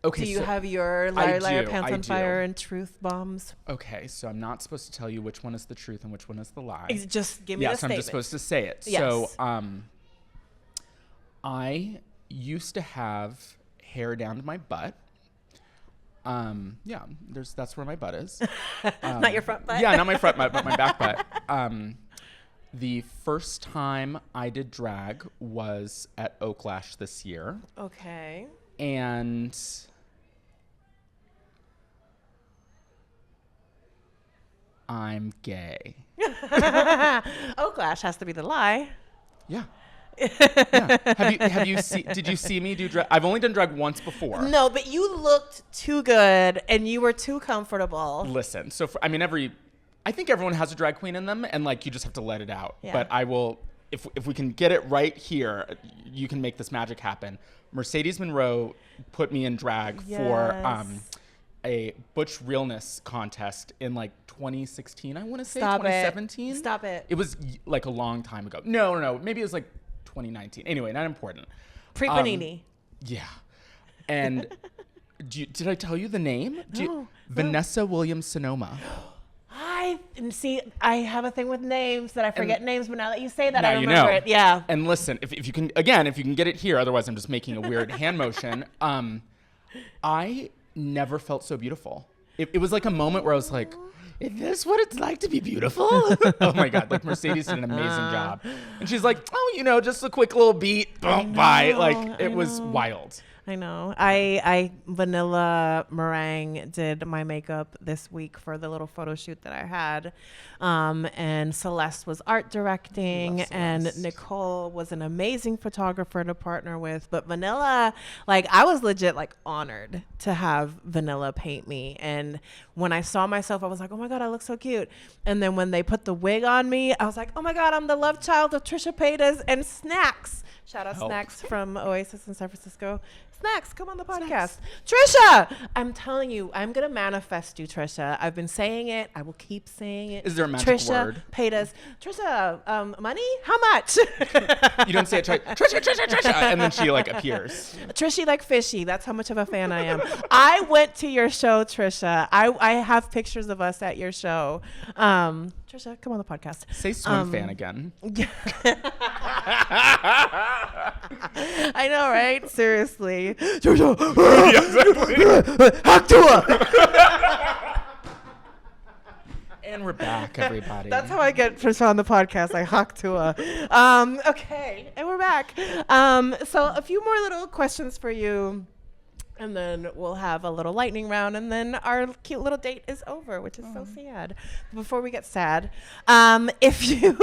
Okay. Do you so have your liar, pants on fire, and truth bombs? Okay, so I'm not supposed to tell you which one is the truth and which one is the lie. Just give me the I'm statement. just supposed to say it. Yes. So, I used to have hair down to my butt. That's where my butt is. Not your front butt? Yeah, not my front butt, but my back butt. The first time I did drag was at Oaklash this year. Okay. And I'm gay. Oaklash has to be the lie. Yeah. Yeah. Did you see me do drag? I've only done drag once before. No, but you looked too good and you were too comfortable. Listen, so I think everyone has a drag queen in them, and like you just have to let it out. Yeah. But I will, if we can get it right here, you can make this magic happen. Mercedes Monroe put me in drag for a Butch Realness contest in like 2016. I want to say 2017. Stop it. It was like a long time ago. No. Maybe it was like 2019. Anyway, not important. Pre-Panini. Yeah. And did I tell you the name? No. Vanessa Williams Sonoma. I have a thing with names that I forget names, but now that you say that, I Now remember it. Yeah. And listen, if you can get it here, otherwise I'm just making a weird hand motion. I never felt so beautiful. It was like a moment where I was like, is this what it's like to be beautiful? Oh my God. Like Mercedes did an amazing job. And she's like, just a quick little beat. Boom, bye. Like it was wild. I know. I Vanilla Meringue did my makeup this week for the little photo shoot that I had. And Celeste was art directing, and Nicole was an amazing photographer to partner with. But Vanilla, I was legit honored to have Vanilla paint me. And when I saw myself, I was like, oh my God, I look so cute. And then when they put the wig on me, I was like, oh my God, I'm the love child of Trisha Paytas and Snacks. Shout out Snacks from Oasis in San Francisco. Snacks, come on the podcast. Trisha, I'm telling you, I'm going to manifest you, Trisha. I've been saying it. I will keep saying it. Is there a magic Trisha word? Paytas. Trisha, money? How much? You don't say it, Trisha. And then she appears. Trishy like fishy. That's how much of a fan I am. I went to your show, Trisha. I have pictures of us at your show. Trisha, come on the podcast. Say swim fan again. I know, right? Seriously. And we're back, everybody. That's how I get Trisha on the podcast. I hawk to her. Okay, and we're back. So a few more little questions for you. And then we'll have a little lightning round, and then our cute little date is over, which is so sad. Before we get sad, if you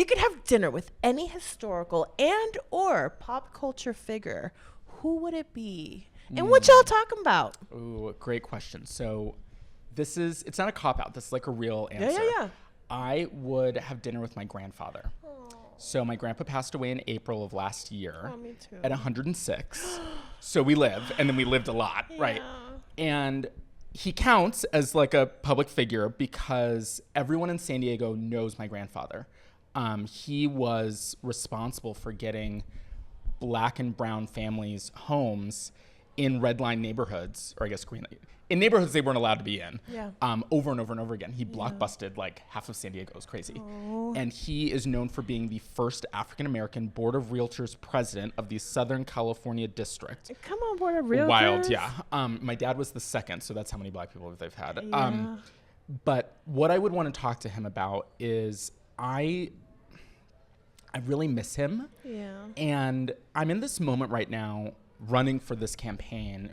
could have dinner with any historical and or pop culture figure, who would it be? And what y'all talking about? Ooh, great question. So it's not a cop-out. This is a real answer. Yeah. I would have dinner with my grandfather. So my grandpa passed away in April of last year Me too. at 106. So we live, and then we lived a lot, right? And he counts as a public figure because everyone in San Diego knows my grandfather. He was responsible for getting Black and brown families homes in red line neighborhoods, or I guess green, in neighborhoods they weren't allowed to be in. Over and over and over again. He blockbusted half of San Diego. It was crazy. And he is known for being the first African-American Board of Realtors president of the Southern California district. Come on, Board of Realtors. Wild, yeah. My dad was the second, so that's how many Black people they've had. But what I would want to talk to him about is I I really miss him. Yeah. And I'm in this moment right now running this campaign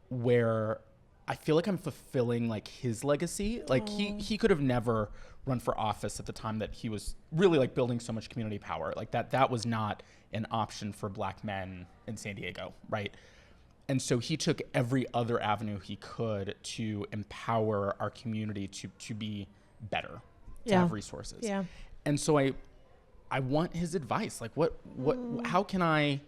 where I feel like I'm fulfilling like his legacy. Like he could have never run for office at the time that he was really like building so much community power. Like that was not an option for Black men in San Diego, right? And so he took every other avenue he could to empower our community to be better, to have resources. Yeah. And so I want his advice. Like how can I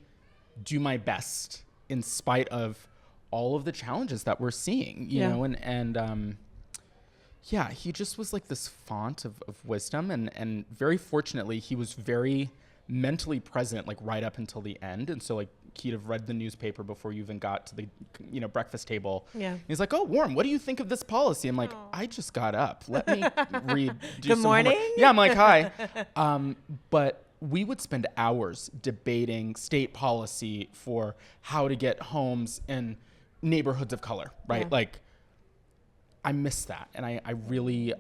do my best in spite of all of the challenges that we're seeing, you know? And yeah, he just was like this font of wisdom, and very fortunately he was very mentally present, like right up until the end. And so like he'd have read the newspaper before you even got to the, breakfast table. Yeah. He's like, "Oh, Warren, what do you think of this policy?" I'm like, "I just got up. Let me read." Good morning. Homework. Yeah, I'm like, "Hi." But we would spend hours debating state policy for how to get homes in neighborhoods of color, right? Yeah. Like, I miss that. And I really,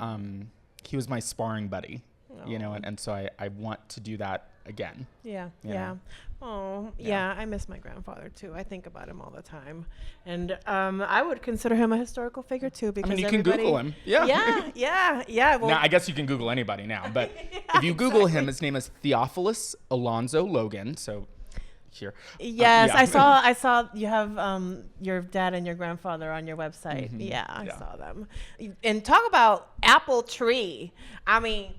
he was my sparring buddy, and so I want to do that again. Yeah. Yeah. Oh, yeah. I miss my grandfather too. I think about him all the time. And I would consider him a historical figure too, because you can Google him. Yeah. Yeah. Well, now, I guess you can Google anybody now, but if you Google him, his name is Theophilus Alonzo Logan. So here. Yes, I saw you have your dad and your grandfather on your website. Mm-hmm. Yeah, I saw them. And talk about apple tree. I mean,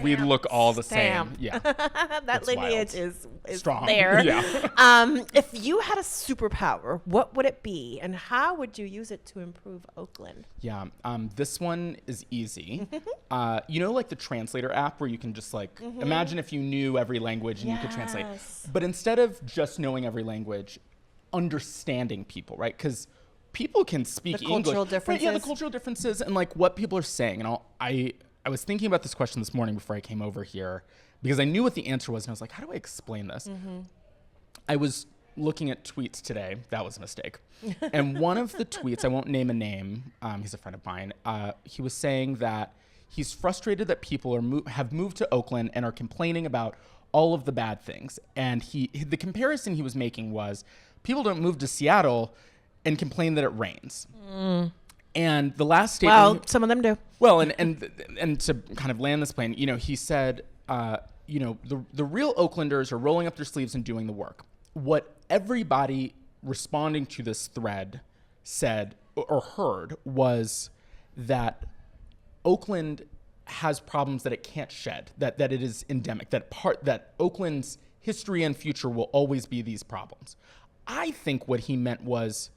we look all the same. Yeah, that lineage is strong. There. Yeah. If you had a superpower, what would it be, and how would you use it to improve Oakland? Yeah, this one is easy. Like the translator app where you can just like imagine if you knew every language and you could translate. But instead of just knowing every language, understanding people, right? Because people can speak the English. Cultural differences. Right, yeah, the cultural differences and like what people are saying. And I was thinking about this question this morning before I came over here because I knew what the answer was, and I was like, how do I explain this? I was looking at tweets today. That was a mistake. And one of the tweets, I won't name a name, he's a friend of mine, he was saying that he's frustrated that people have moved to Oakland and are complaining about all of the bad things. And the comparison he was making was people don't move to Seattle and complain that it rains. And the last statement... Well, some of them do. Well, and to kind of land this plane, he said, the real Oaklanders are rolling up their sleeves and doing the work. What everybody responding to this thread said or heard was that Oakland has problems that it can't shed, that it is endemic, that Oakland's history and future will always be these problems. I think what he meant was,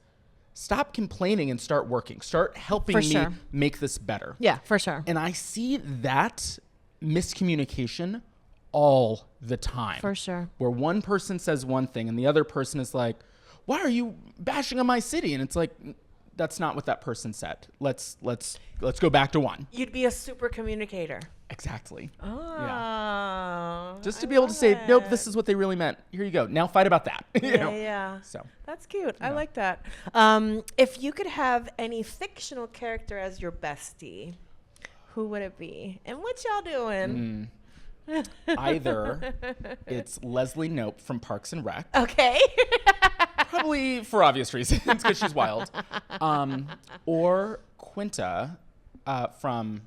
stop complaining and start working. Start helping me make this better. Yeah, for sure. And I see that miscommunication all the time. For sure. Where one person says one thing and the other person is like, why are you bashing on my city? And it's like, that's not what that person said. Let's go back to one. You'd be a super communicator. Exactly. Oh. Yeah. Just to be able to say, nope, this is what they really meant. Here you go. Now fight about that. Yeah. So that's cute. I like that. If you could have any fictional character as your bestie, who would it be? And what y'all doing? Either it's Leslie Knope from Parks and Rec. Okay. Probably for obvious reasons, because she's wild. Or Quinta from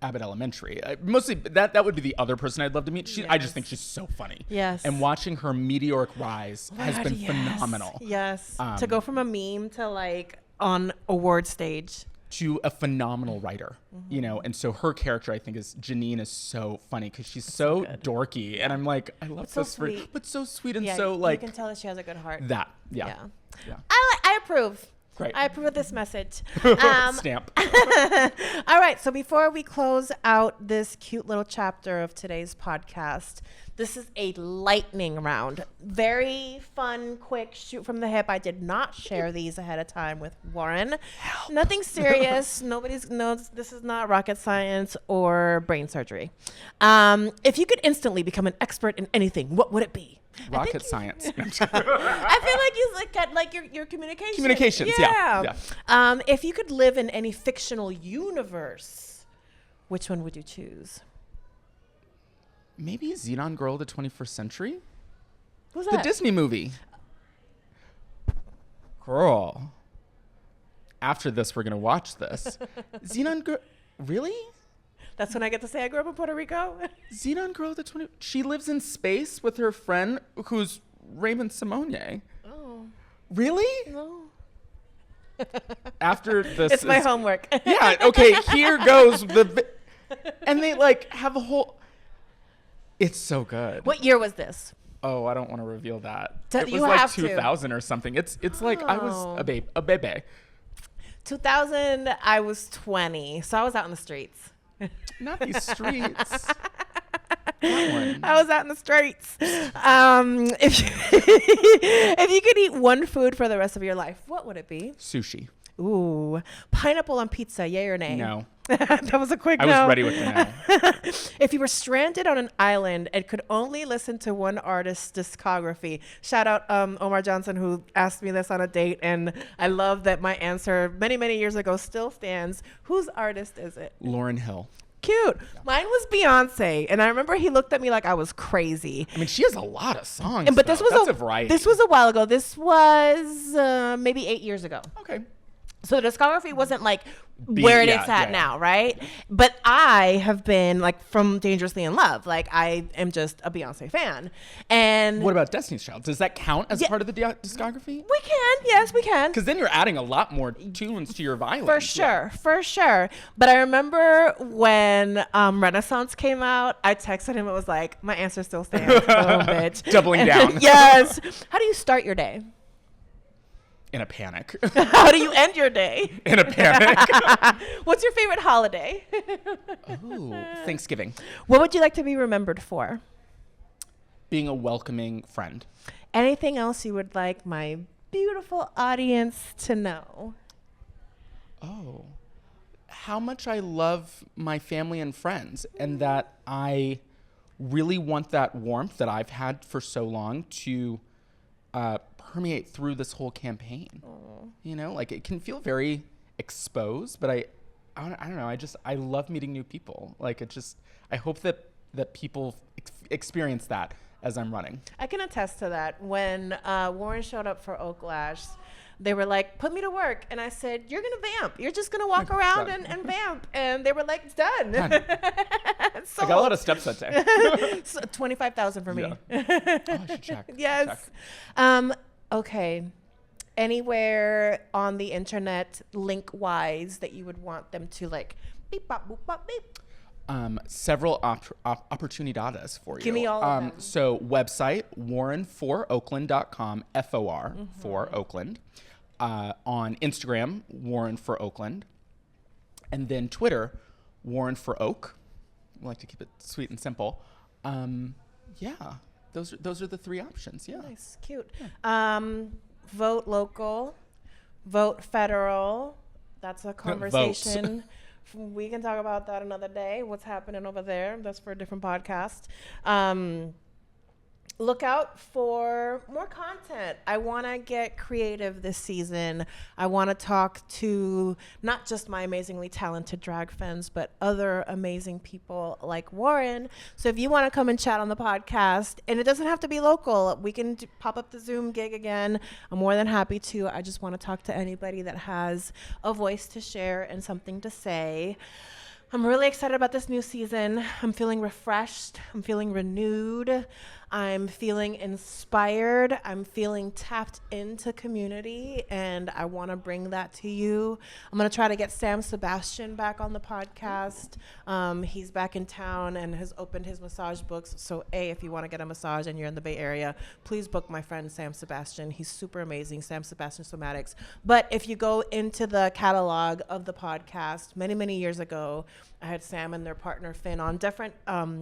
Abbott Elementary. Mostly, that would be the other person I'd love to meet. I just think she's so funny. Yes. And watching her meteoric rise has been phenomenal. Yes. To go from a meme to like on award stage. To a phenomenal writer, and so her character, I think, Janine is so funny because she's so dorky, and I'm like, I love this, but so sweet and so like. You can tell that she has a good heart. Yeah. I approve. Great. I approve of this message. Stamp. All right. So before we close out this cute little chapter of today's podcast, this is a lightning round. Very fun, quick, shoot from the hip. I did not share these ahead of time with Warren. Help. Nothing serious. Nobody's knows this is not rocket science or brain surgery. If you could instantly become an expert in anything, what would it be? Rocket science. I feel like you look at like your communications. Communications, yeah. If you could live in any fictional universe, which one would you choose? maybe Xenon Girl of the 21st Century? Who's The that? Disney movie. Girl. After this, we're going to watch this. Xenon Girl. Really? That's when I get to say I grew up in Puerto Rico. Xenon Girl of the 20. She lives in space with her friend who's Raymond Simone. Oh. Really? No. After this. It's my homework. Yeah. Okay. Here goes and they like have a whole. It's so good. What year was this? Oh, I don't want to reveal that. So It was you like have to. 2000 or something. It's like I was a baby. 2000, I was 20, so I was out in the streets. Not these streets. That one. I was out in the streets. If you could eat one food for the rest of your life, what would it be? Sushi. Ooh, pineapple on pizza, yay or nay? No. That was a quick I no. was ready with the no. If you were stranded on an island and could only listen to one artist's discography, shout out Omar Johnson, who asked me this on a date, and I love that my answer many, many years ago still stands. Whose artist is it? Lauryn Hill. Cute. Mine was Beyonce, and I remember he looked at me like I was crazy. I mean, she has a lot of songs. But this was That's a variety. This was a while ago. This was maybe 8 years ago. Okay. So the discography wasn't like where it is at now, right? But I have been like from Dangerously in Love. Like I am just a Beyonce fan. And What about Destiny's Child? Does that count as part of the discography? we can, yes, we can. Because then you're adding a lot more tunes to your violin. For sure. But I remember when Renaissance came out, I texted him. It was like, my answer still stands. Oh, bitch. Doubling down. Yes. How do you start your day? In a panic. How do you end your day? In a panic. What's your favorite holiday? Ooh, Thanksgiving. What would you like to be remembered for? Being a welcoming friend. Anything else you would like my beautiful audience to know? Oh, how much I love my family and friends, and that I really want that warmth that I've had for so long to permeate through this whole campaign. You know, like it can feel very exposed, but I don't know. I love meeting new people. Like I hope that people experience that as I'm running. I can attest to that. When Warren showed up for Oaklash, they were like, put me to work. And I said, you're going to vamp. You're just going to walk around and vamp. And they were like, it's done. So, I got a lot of steps that day. so 25,000 for me. Yeah. Oh, I should check. Yes. Okay. Anywhere on the internet, link-wise, that you would want them to like beep, bop, boop, bop, beep? Several opportunidades for you. Give me all of them. So website, warrenforoakland.com, FOR, for Oakland. On Instagram, Warren for Oakland. And then Twitter, Warren for Oak. We like to keep it sweet and simple. Yeah, those are the three options. Yeah. Nice, cute. Yeah. Vote local, vote federal. That's a conversation. We can talk about that another day. What's happening over there? That's for a different podcast. Look out for more content. I want to get creative this season. I want to talk to not just my amazingly talented drag friends, but other amazing people like Warren. So if you want to come and chat on the podcast, and it doesn't have to be local, we can pop up the Zoom gig again. I'm more than happy to. I just want to talk to anybody that has a voice to share and something to say. I'm really excited about this new season. I'm feeling refreshed. I'm feeling renewed. I'm feeling inspired. I'm feeling tapped into community, and I want to bring that to you. I'm going to try to get Sam Sebastian back on the podcast. He's back in town and has opened his massage books. So, if you want to get a massage and you're in the Bay Area, please book my friend Sam Sebastian. He's super amazing, Sam Sebastian Somatics. But if you go into the catalog of the podcast, many, many years ago, I had Sam and their partner Finn on different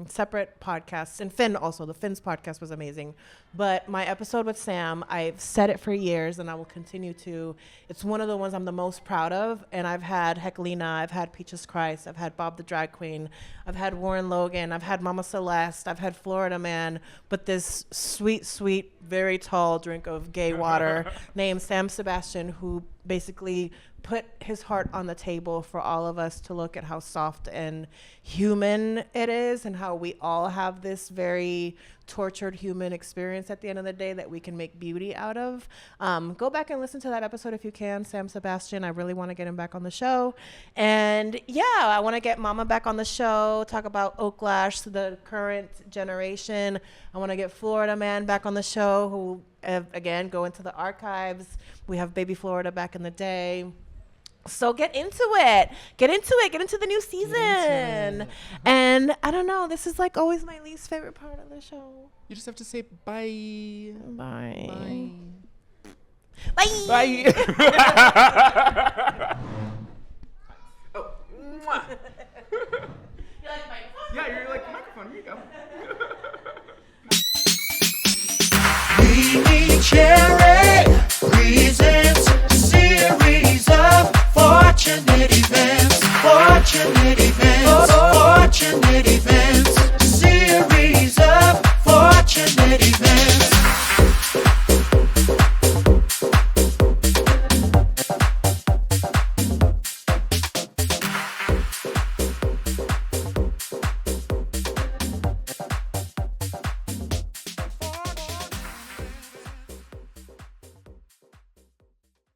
separate podcasts, and Finn also. The Finn's podcast was amazing. But my episode with Sam, I've said it for years, and I will continue to. It's one of the ones I'm the most proud of. And I've had Heckelina, I've had Peaches Christ, I've had Bob the Drag Queen, I've had Warren Logan, I've had Mama Celeste, I've had Florida Man. But this sweet, sweet, very tall drink of gay water named Sam Sebastian, who basically put his heart on the table for all of us to look at how soft and human it is, and how we all have this very tortured human experience at the end of the day that we can make beauty out of. Go back and listen to that episode if you can, Sam Sebastian. I really want to get him back on the show. And yeah, I want to get Mama back on the show, talk about Oaklash, the current generation. I want to get Florida Man back on the show, who, again, go into the archives. We have Baby Florida back in the day. So get into it. Get into the new season. And I don't know, this is like always my least favorite part of the show. You just have to say bye. Bye. Bye. Bye. Bye. Oh. You like the microphone? Yeah, you're like the microphone. Here you go. MeMeCherry.